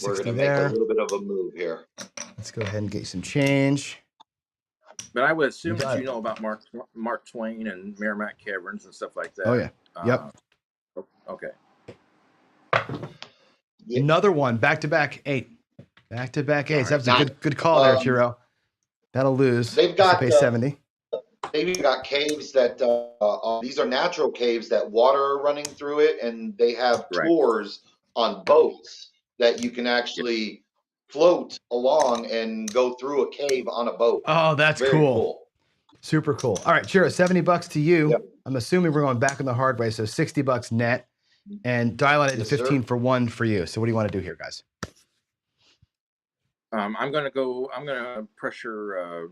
We're gonna make a little bit of a move here. Let's go ahead and get some change. But I would assume that you know about Mark Twain and Merrimack Caverns and stuff like that. Oh yeah. Yep. Okay. Another one, back-to-back 8. Back-to-back 8s. That was a good call there, Chiro. That'll lose. They've got pay 70. They've got caves that these are natural caves that water are running through it, and they have tours on boats that you can actually float along and go through a cave on a boat. Oh, that's Very cool. Super cool. All right, Chiro, $70 to you. Yep. I'm assuming we're going back in the hard way, so $60 net. And dial it to 15 for 1 for you. So what do you want to do here, guys? I'm gonna pressure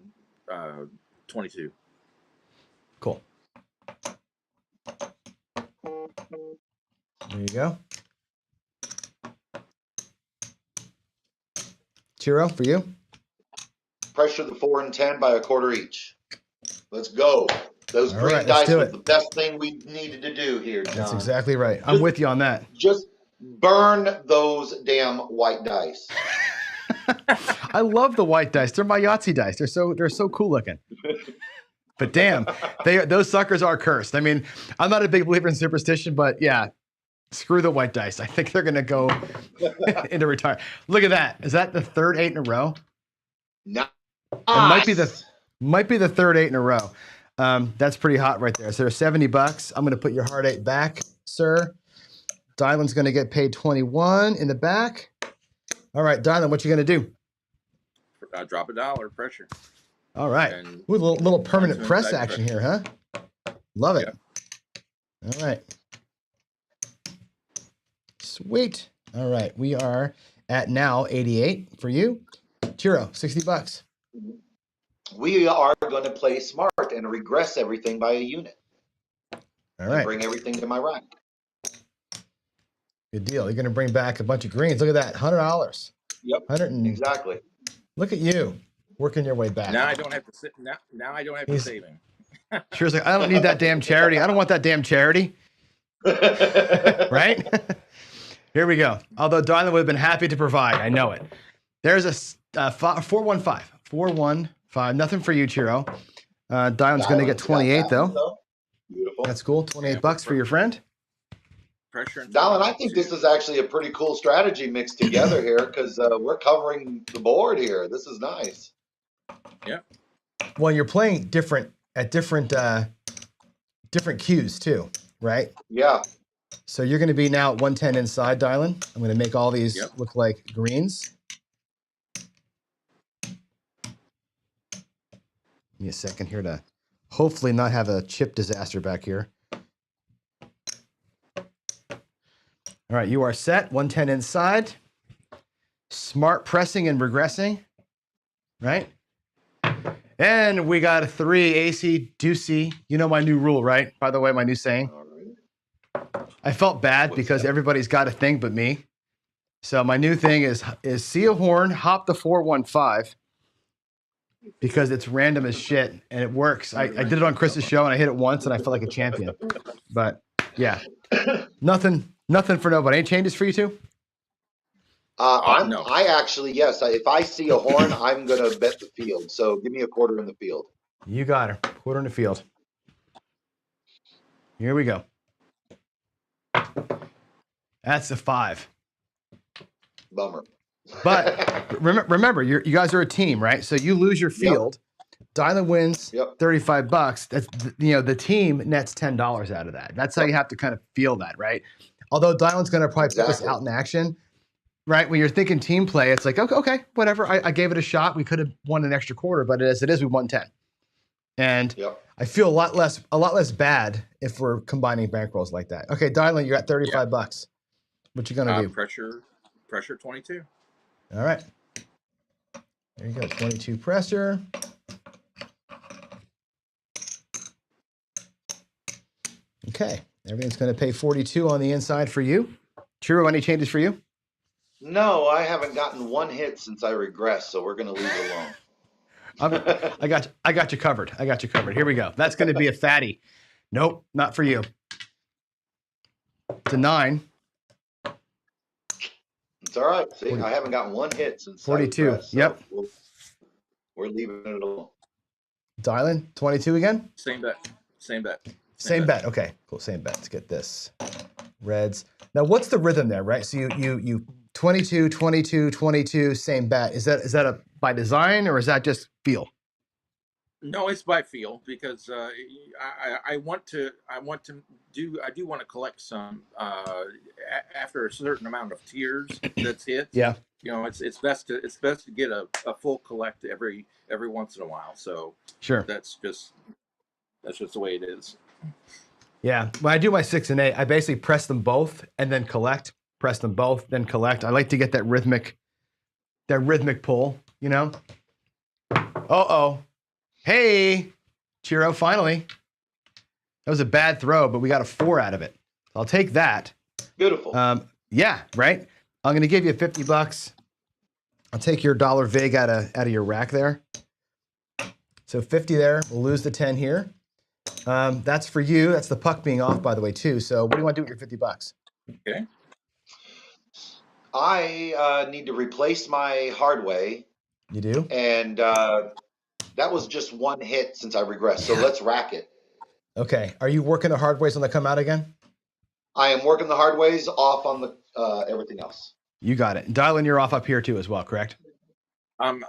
22. Cool. There you go. Chiro, for you? Pressure the 4 and 10 by a quarter each. Let's go. Those green dice was the best thing we needed to do here, John. That's exactly right. I'm with you on that. Just burn those damn white dice. I love the white dice. They're my Yahtzee dice. They're so cool looking. But damn, those suckers are cursed. I mean, I'm not a big believer in superstition, but yeah, screw the white dice. I think they're gonna go into retirement. Look at that. Is that the third 8 in a row? No. It might be the third 8 in a row. That's pretty hot right there. So there's $70. I'm going to put your hard 8 back, sir. Dylan's going to get paid 21 in the back. All right, Dylan, what you going to do? Drop $1 pressure. All right. Ooh, a little permanent press action here, huh? Love it. Yep. All right. Sweet. All right. We are at now 88 for you. Chiro, $60. We are going to play smart and regress everything by a unit. All right. Bring everything to my rack. Good deal. You're going to bring back a bunch of greens. Like that, $100. Yep. Exactly. Look at you working your way back. Now I don't have to sit. Now I don't have to saving. Sure's like, I don't need that damn charity. I don't want that damn charity. Right? Here we go. Although Dylan would have been happy to provide. I know it. There's a 415. 415. Nothing for you, Chiro. Dylan's going to get 28 though. Beautiful. That's cool. $28 for your friend. Pressure. Dylan, I think this is actually a pretty cool strategy mixed together here because we're covering the board here. This is nice. Yeah. Well, you're playing different cues too, right? Yeah. So you're going to be now at 110 inside, Dylan. I'm going to make all these look like greens. Give me a second here to hopefully not have a chip disaster back here. All right, you are set. 110 inside. smart pressing and regressing, right? And we got a 3 AC Deucey. You know my new rule, right? By the way, my new saying. All right. I felt bad What's because that? everybody's got a thing but me. So my new thing is see a horn, hop the 415 because it's random as shit and it works. I did it on Chris's show and I hit it once and I felt like a champion. But yeah, nothing for nobody. Any changes for you two? No. I actually, yes. If I see a horn, I'm gonna bet the field. So give me a quarter in the field. You got her. Quarter in the field. Here we go. That's a 5. Bummer. But remember, you guys are a team, right? So you lose your field. Dylan wins Yep. $35. That's the team nets $10 out of that. That's how you have to kind of feel that, right? Although Dylan's going to probably put this Exactly. out in action, right? When you're thinking team play, it's like okay, whatever. I gave it a shot. We could have won an extra quarter, but as it is, we won 10. And Yep. I feel a lot less bad if we're combining bankrolls like that. Okay, Dylan, you got $35. What you gonna do? Pressure 22. All right. There you go. 22 pressure. Okay. Everything's going to pay 42 on the inside for you. Chiro, any changes for you? No, I haven't gotten one hit since I regressed, so we're gonna leave it alone. I got you covered. Here we go. That's going to be a fatty. Nope, not for you. It's a 9. It's all right. See, 40. I haven't gotten one hit since 42. I regressed, so Yep. we're leaving it alone. Dylan, 22 again? Same bet. Same bet. Okay, cool. Same bet. Let's get this. Reds. Now, what's the rhythm there, right? So you 22, 22, 22, same bet. Is that a by design or is that just feel? No, it's by feel because I want to do want to collect some after a certain amount of tiers that's hit. Yeah. It's best to get a full collect every once in a while. So Sure. that's just the way it is. Yeah. When I do my 6 and 8, I basically press them both and then collect. Press them both, then collect. I like to get that rhythmic pull, Uh-oh. Hey, Chiro, finally. That was a bad throw, but we got a 4 out of it. I'll take that. Beautiful. Yeah, right? I'm going to give you $50. I'll take your dollar vig out of your rack there. So 50 there. We'll lose the 10 here. That's for you. That's the puck being off, by the way, too. So what do you want to do with your $50? Okay. I need to replace my hardway. You do? And that was just one hit since I regressed. So let's rack it. Okay. Are you working the hard ways when they come out again? I am working the hard ways, off on the everything else. You got it. Dylan, you're off up here too as well, correct?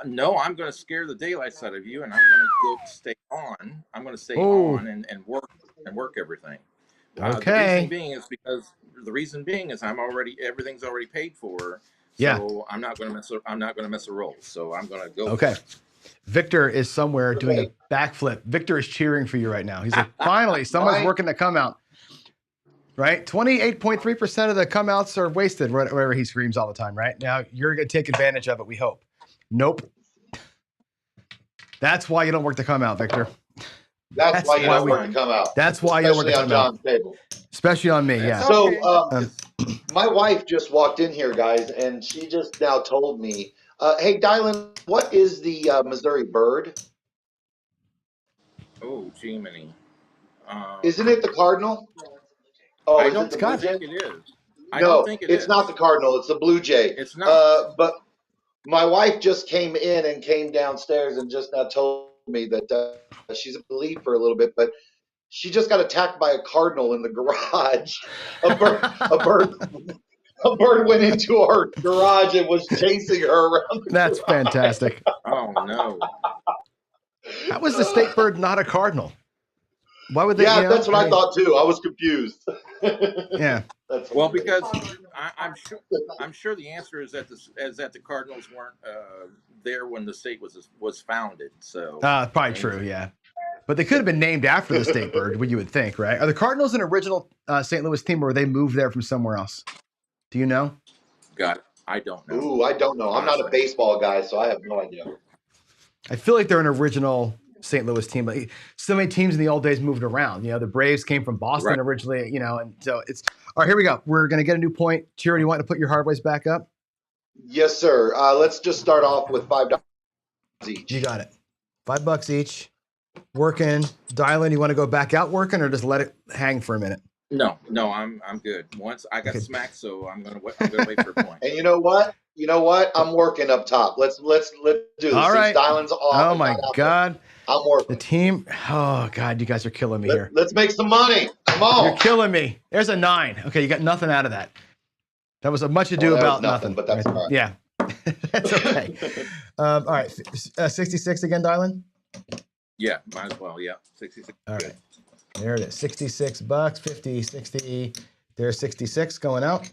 No, I'm going to scare the daylights out of you, and I'm going to go stay on. I'm going to stay on and work everything. Okay. The reason being is everything's already paid for. So yeah. I'm not going to miss a roll. So I'm going to go. Okay. Victor is somewhere doing a backflip. Victor is cheering for you right now. He's like, finally, someone's working the come out. Right? 28.3% of the come outs are wasted, wherever he screams all the time, right? Now you're going to take advantage of it, we hope. Nope. That's why you don't work the come out, Victor. That's why you don't work the come out. That's why you don't work the come out. Especially on me, yeah. So my wife just walked in here, guys, and she just now told me, hey, Dylan, what is the Missouri bird? Oh, Jiminy. Isn't it the cardinal? Oh, I don't think it is. No, it's not the cardinal. It's the blue jay. It's not. But my wife just came in and came downstairs and just now told me that she's a believer for a little bit, but she just got attacked by a cardinal in the garage. A bird went into our garage and was chasing her around. That's fantastic. Oh no! How was the state bird not a cardinal? Why would they? Yeah, that's what I thought too. I was confused. Yeah. Well, because I'm sure the answer is that the Cardinals weren't there when the state was founded. So probably true. Yeah. But they could have been named after the state bird, what you would think, right? Are the Cardinals an original St. Louis team, or were they moved there from somewhere else? Do you know? Got it. I don't know. Ooh, I don't know. I'm not a Honestly. baseball guy, so I have no idea. I feel like they're an original St. Louis team, but so many teams in the old days moved around. You know, the Braves came from Boston Right. originally, you know, and so it's all right. Here we go. We're going to get a new point. Chiro, do you want to put your hardways back up? Yes, sir. Let's just start off with $5 each. You got it. $5 each. Working. Dialing. You want to go back out working or just let it hang for a minute? No, I'm good. Once I got Okay. smacked, so I'm gonna wait for a point. And you know what? I'm working up top. Let's do this. All right. Since Dylan's off. Oh my God. I'm working. The team. Oh God, you guys are killing me here. Let's make some money. Come on. You're killing me. There's a 9. Okay, you got nothing out of that. That was a much ado about nothing. But that's all right. Yeah, that's okay. All right, 66 again, Dylan. Yeah, might as well. Yeah, 66. All Good. right, there it is. $66, 50, 60. There's 66 going out.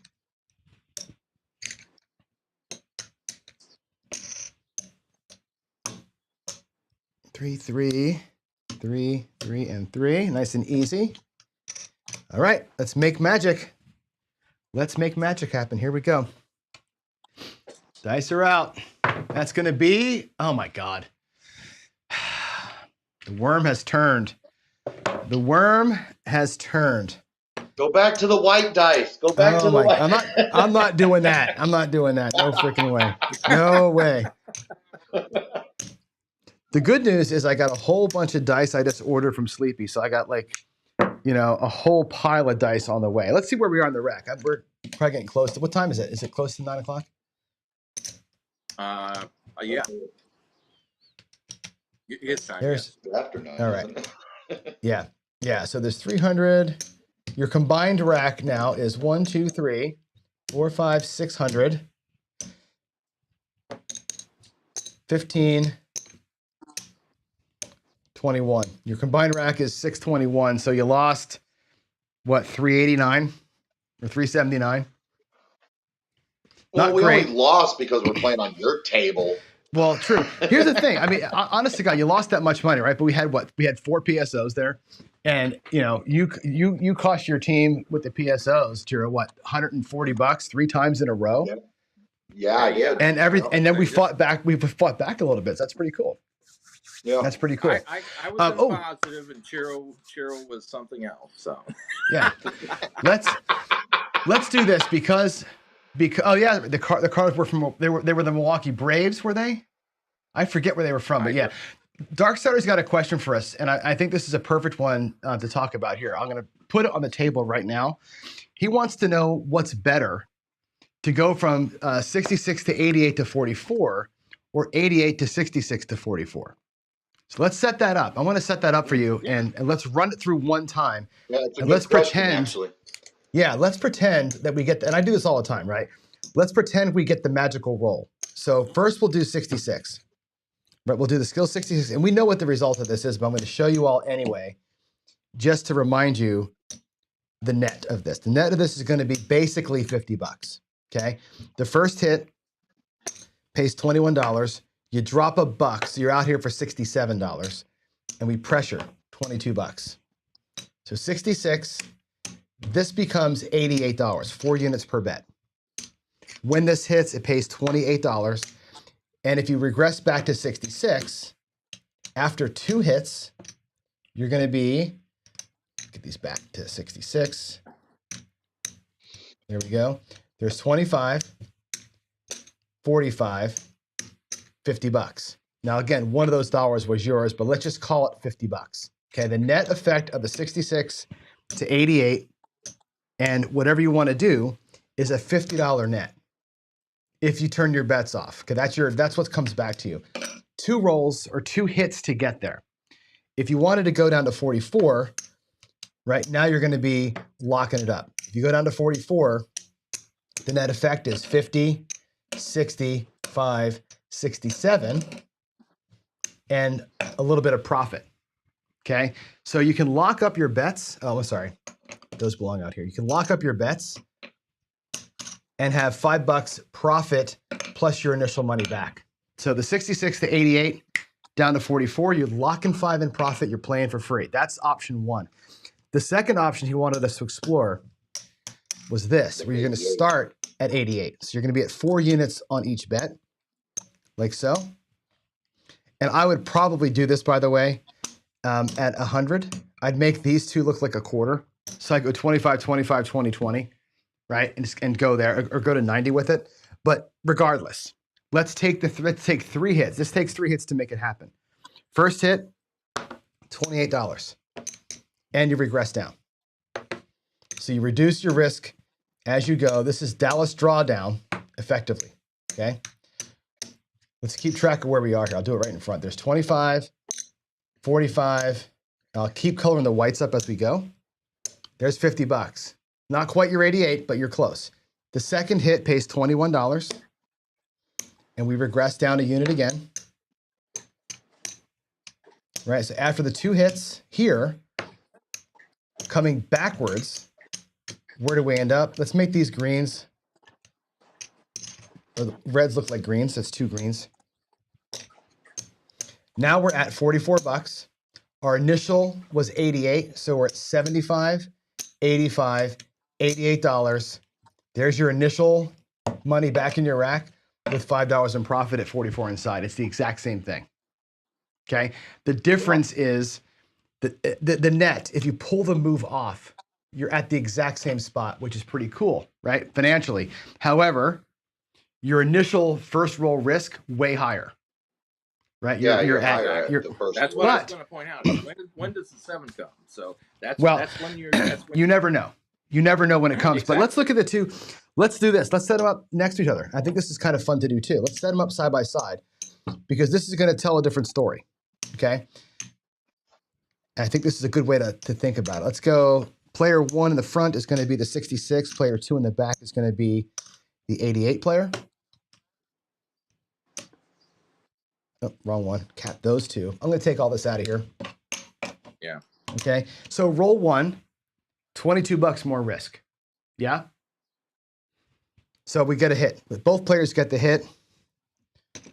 Three, 3, 3, 3, and 3. Nice and easy. All right, let's make magic. Let's make magic happen. Here we go. Dice are out. That's going to be, oh my God. The worm has turned. The worm has turned. Go back to the white dice. Go back to the white. I'm not doing that. I'm not doing that. No freaking way. No way. The good news is I got a whole bunch of dice I just ordered from Sleepy. So I got like, you know, a whole pile of dice on the way. Let's see where we are in the rack. We're probably getting close to, what time is it? Is it close to 9 o'clock? Yeah. It's time. There's after 9. all right. Yeah. Yeah. So there's 300. Your combined rack now is 1, 2, 3, 4, 5, 600. 15, 21. Your combined rack is 621. So you lost what, 389 or 379? Well, Not we great. only lost because we're playing on your table. Well, true. Here's the thing. I mean, honest to God, you lost that much money, right? But we had what? We had 4 PSOs there, and you know, you cost your team with the PSOs to what, $140 3 times in a row. Yeah, I did. And then we fought back. We fought back a little bit. So that's pretty cool. Yeah, that's pretty cool. I was positive, and Chiro was something else. So yeah, let's do this because oh yeah, the Cardinals were from they were the Milwaukee Braves, were they? I forget where they were from, but yeah. Darkstarter's got a question for us, and I think this is a perfect one to talk about here. I'm going to put it on the table right now. He wants to know what's better, to go from 66 to 88 to 44, or 88 to 66 to 44. So let's set that up. I want to set that up for you, and let's run it through one time. Yeah, it's a and good let's question, pretend. Actually. Yeah, let's pretend that we get, and I do this all the time, right? Let's pretend we get the magical roll. So first we'll do 66. Right, we'll do the skill 66, and we know what the result of this is, but I'm going to show you all anyway, just to remind you the net of this. The net of this is going to be basically $50, okay? The first hit pays $21. You drop $1, so you're out here for $67, and we pressure $22. So 66, this becomes $88, 4 units per bet. When this hits, it pays $28. And if you regress back to 66, after 2 hits, you're going to be, get these back to 66. There we go. There's 25, 45, $50. Now, again, one of those dollars was yours, but let's just call it $50. Okay, the net effect of the 66 to 88 and whatever you want to do is a $50 net. If you turn your bets off, okay, that's what comes back to you. 2 rolls or 2 hits to get there. If you wanted to go down to 44, right now you're going to be locking it up. If you go down to 44, the net effect is 50, 65, 67, and a little bit of profit. Okay, so you can lock up your bets. Oh, I'm sorry, those belong out here. You can lock up your bets and have $5 profit plus your initial money back. So the 66 to 88 down to 44, you lock in 5 in profit, you're playing for free. That's option 1. The second option he wanted us to explore was this, where you're gonna start at 88. So you're going to be at 4 units on each bet, like so. And I would probably do this, by the way, at 100. I'd make these two look like a quarter. So I go 25, 25, 20, 20, right? And go there, or go to 90 with it. But regardless, let's take 3 hits. This takes 3 hits to make it happen. First hit, $28. And you regress down. So you reduce your risk as you go. This is Dallas drawdown, effectively, okay? Let's keep track of where we are here. I'll do it right in front. There's 25, 45. I'll keep coloring the whites up as we go. There's $50. Not quite your 88, but you're close. The second hit pays $21. And we regress down a unit again. Right, so after the 2 hits here, coming backwards, where do we end up? Let's make these greens. Or the reds look like greens, so it's 2 greens. Now we're at $44. Our initial was 88, so we're at 75, 85, $88. There's your initial money back in your rack with $5 in profit at 44 inside. It's the exact same thing. Okay? The difference is the net. If you pull the move off, you're at the exact same spot, which is pretty cool, right? Financially. However, your initial first roll risk way higher, right? You're higher at the first. That's what I was going to point out. When does the 7 come? So that's when you're. You never know. You never know when it comes. Exactly. But let's look at the two. Let's do this. Let's set them up next to each other. I think this is kind of fun to do too. Let's set them up side by side because this is going to tell a different story. Okay. And I think this is a good way to think about it. Let's go. Player 1 in the front is going to be the 66. Player 2 in the back is going to be the 88 player. Oh, wrong one. Cap those two. I'm going to take all this out of here. Yeah. Okay. So roll 1, $22 more risk. Yeah. So we get a hit. Both players get the hit.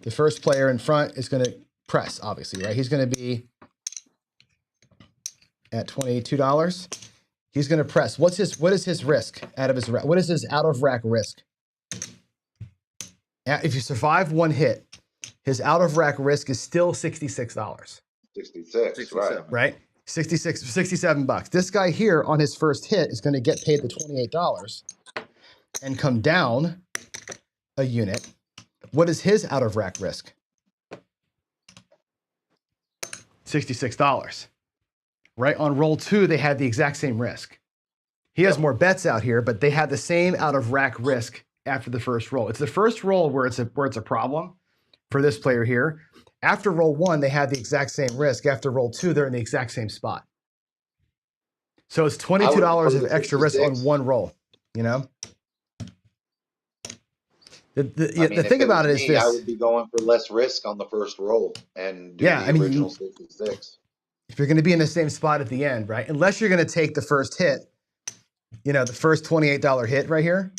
The first player in front is going to press, obviously, right? He's going to be at $22. He's going to press. What is his risk out of his rack? What is his out of rack risk? If you survive 1 hit, his out of rack risk is still $66. 66, right? Right? $67. This guy here on his first hit is going to get paid the $28 and come down a unit. What is his out of rack risk? $66. Right? On roll 2, they had the exact same risk. He has more bets out here, but they had the same out of rack risk after the first roll. It's the first roll where it's a problem for this player here. After roll 1, they had the exact same risk. After roll 2, they're in the exact same spot. So it's $22 of extra risk on 1 roll, you know? The thing about it is this. I would be going for less risk on the first roll and do the original 66. If you're going to be in the same spot at the end, right? Unless you're going to take the first hit, you know, the first $28 hit right here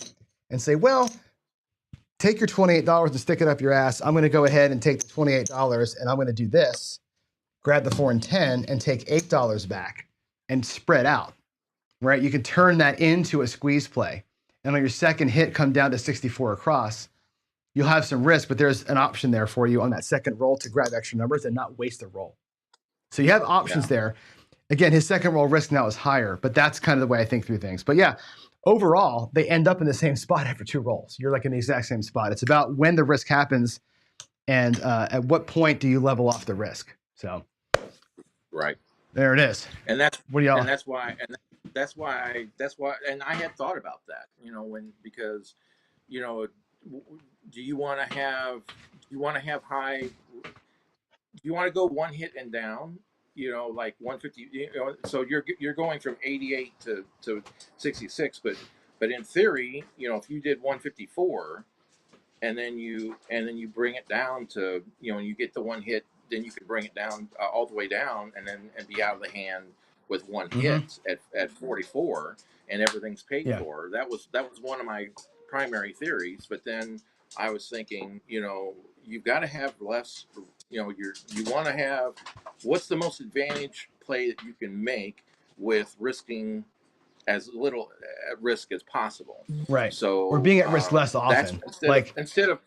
and say, well, take your $28 and stick it up your ass. I'm going to go ahead and take the $28 and I'm going to do this, grab the 4 and 10 and take $8 back and spread out, right? You can turn that into a squeeze play. And on your second hit, come down to 64 across. You'll have some risk, but there's an option there for you on that second roll to grab extra numbers and not waste a roll. So you have options there. Again, his second roll risk now is higher, but that's kind of the way I think through things. But yeah, overall, they end up in the same spot after 2 rolls. You're like in the exact same spot. It's about when the risk happens and at what point do you level off the risk. So, right there it is. And that's what y'all. And that's why. And I had thought about that. You know, because you know, do you want to have high? Do you want to go 1 hit and down? You know, like 150. You know, so you're going from 88 to 66, but in theory, you know, if you did 154, and then you bring it down to, you know, you get the 1 hit, then you can bring it down all the way down, and be out of the hand with 1 hit at 44, and everything's paid for. That was one of my primary theories. But then I was thinking, you know, you've got to have less. You know, you want to have, what's the most advantage play that you can make with risking as little at risk as possible. Right. So We're being at risk less that's often. Like, instead of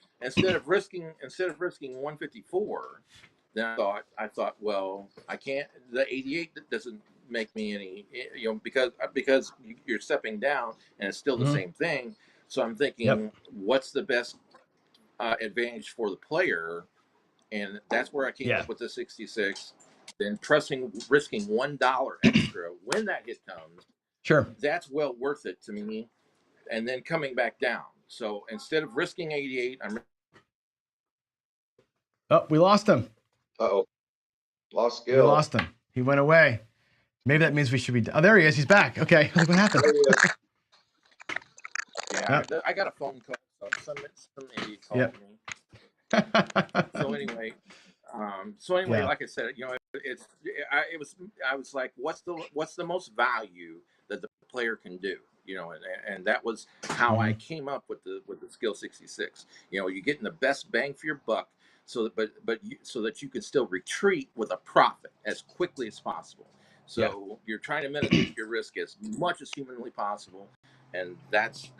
risking 154, then I thought, well, I can't. The 88 doesn't make me any, because you're stepping down and it's still the mhm. same thing. So I'm Yep. thinking, what's the best advantage for the player? And that's where I came Yeah. up with the 66. Then risking $1 extra when that hit comes, Sure. that's well worth it to me. And then coming back down. So instead of risking 88, Oh, we lost him. Uh-oh. Lost We skill. lost him. He went away. Maybe that means we should be. Oh, there he is. He's back. Okay. Like, what happened? There he is. yeah, I got a phone call. So some idiot called Yep. me. So anyway, Yeah. like I said, I was like, what's the most value that the player can do? And that was how I came up with the skill 66. You're getting the best bang for your buck, so that you can still retreat with a profit as quickly as possible. So you're trying to mitigate your risk as much as humanly possible, and that's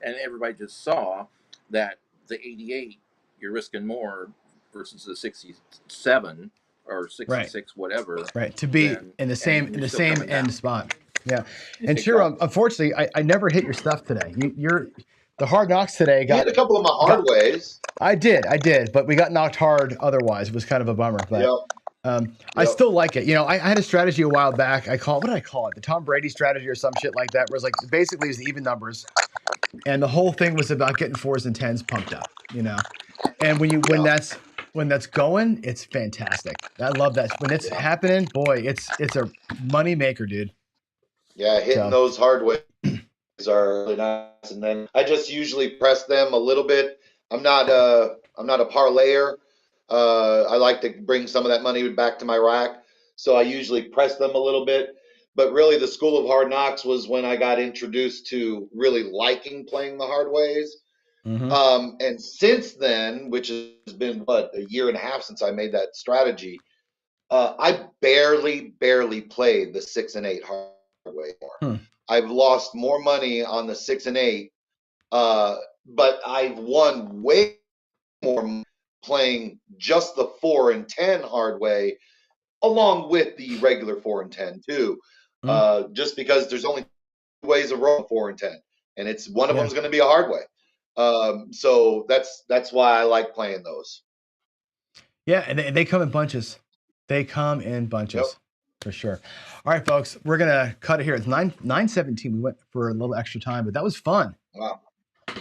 and everybody just saw that the 88 you're risking more versus the 67 or 66, Right. whatever. Right. To be then- in the and same you're in the still same coming end down. spot. Yeah. And Shiro, unfortunately, I never hit your stuff today. You're the hard knocks today You hit a couple of my hard ways. I did, but we got knocked hard otherwise. It was kind of a bummer. But Yep. I still like it. I had a strategy a while back. What did I call it? The Tom Brady strategy or some shit like that, where it's like basically it's even numbers. And the whole thing was about getting 4s and 10s pumped up, And when that's going, it's fantastic. I love that. When it's happening, boy, it's a money maker, dude. Yeah, hitting those hard ways are really nice. And then I just usually press them a little bit. I'm not a parlayer. I like to bring some of that money back to my rack, so I usually press them a little bit. But really, the School of Hard Knocks was when I got introduced to really liking playing the hard ways. And since then, which has been a year and a half since I made that strategy, I barely played the 6 and 8 hard way more. I've lost more money on the 6 and 8, but I've won way more playing just the 4 and 10 hard way, along with the regular 4 and 10 too. Just because there's only 2 ways of rolling 4 and 10, and it's one of them's going to be a hard way. So that's why I like playing those. Yeah, and they come in bunches. They come in bunches, for sure. All right, folks, we're gonna cut it here. It's 9:17. We went for a little extra time, but that was fun. Wow,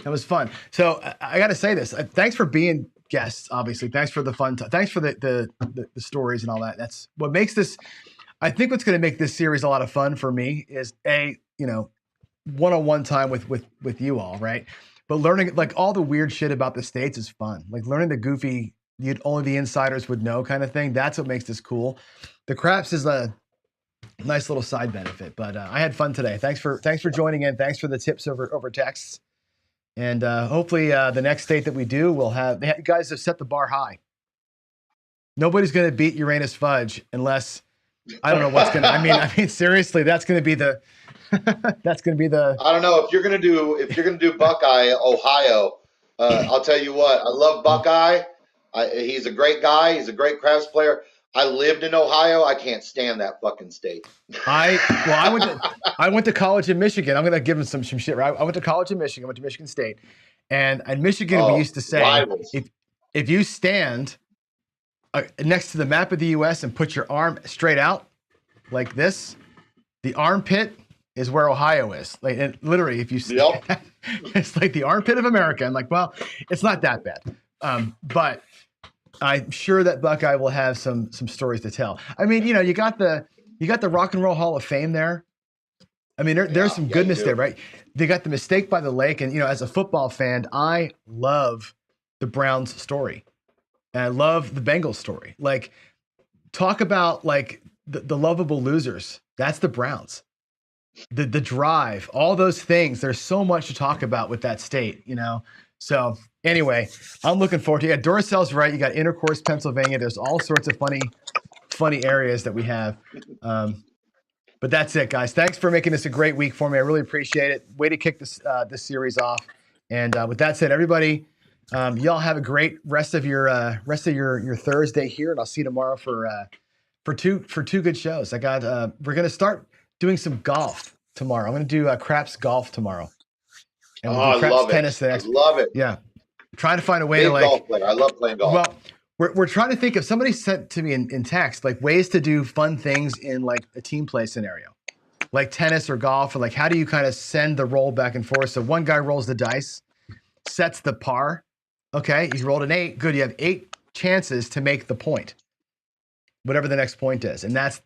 that was fun. So I got to say this. Thanks for being guests. Obviously, thanks for the fun. Thanks for the stories and all that. That's what makes this. I think what's going to make this series a lot of fun for me is one-on-one time with you all, right? But learning like all the weird shit about the States is fun. Like learning the goofy, only the insiders would know kind of thing. That's what makes this cool. The craps is a nice little side benefit, but I had fun today. Thanks for joining in. Thanks for the tips over texts. And hopefully the next state that we do, you guys have set the bar high. Nobody's going to beat Uranus Fudge unless, I don't know what's going to, I mean, seriously, that's going to be the, I don't know if you're going to do Buckeye, Ohio. I'll tell you what, I love Buckeye. He's a great guy. He's a great craps player. I lived in Ohio. I can't stand that fucking state. I went to college in Michigan. I'm going to give him some shit, right? I went to college in Michigan. I went to Michigan State. And in Michigan, we used to say, if you stand next to the map of the U.S. and put your arm straight out like this, the armpit is where Ohio is. Like, and literally, if you see it's like the armpit of America. I'm like, well, it's not that bad. But I'm sure that Buckeye will have some stories to tell. I mean, you got the Rock and Roll Hall of Fame there. I mean, there's some goodness there, right? They got the Mistake by the Lake, and as a football fan, I love the Browns story, and I love the Bengals story. Like, talk about like the lovable losers. That's the Browns. The drive, all those things. There's so much to talk about with that state, So anyway, I'm looking forward to it. Yeah, Duracell's right. You got Intercourse, Pennsylvania. There's all sorts of funny areas that we have. But that's it, guys. Thanks for making this a great week for me. I really appreciate it. Way to kick this series off. And with that said, everybody, y'all have a great rest of your Thursday here, and I'll see you tomorrow for two good shows. We're gonna start doing some golf tomorrow. I'm gonna do craps golf tomorrow, and we'll do craps tennis the next. I love it. Yeah, trying to find a way Big to like. golf player. I love playing golf. Well, we're trying to think of, somebody sent to me in text like ways to do fun things in like a team play scenario, like tennis or golf, or like how do you kind of send the roll back and forth? So one guy rolls the dice, sets the par. Okay, you rolled an 8. Good, you have 8 chances to make the point, whatever the next point is, and that's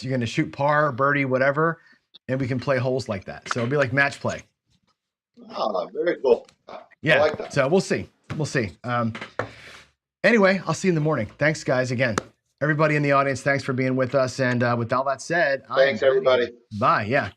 you're going to shoot par, birdie, whatever, and we can play holes like that. So it'll be like match play. Oh, very cool. Yeah. I like that. So we'll see. Anyway, I'll see you in the morning. Thanks, guys. Again, everybody in the audience, thanks for being with us. And with all that said, thanks, everybody. Bye. Yeah.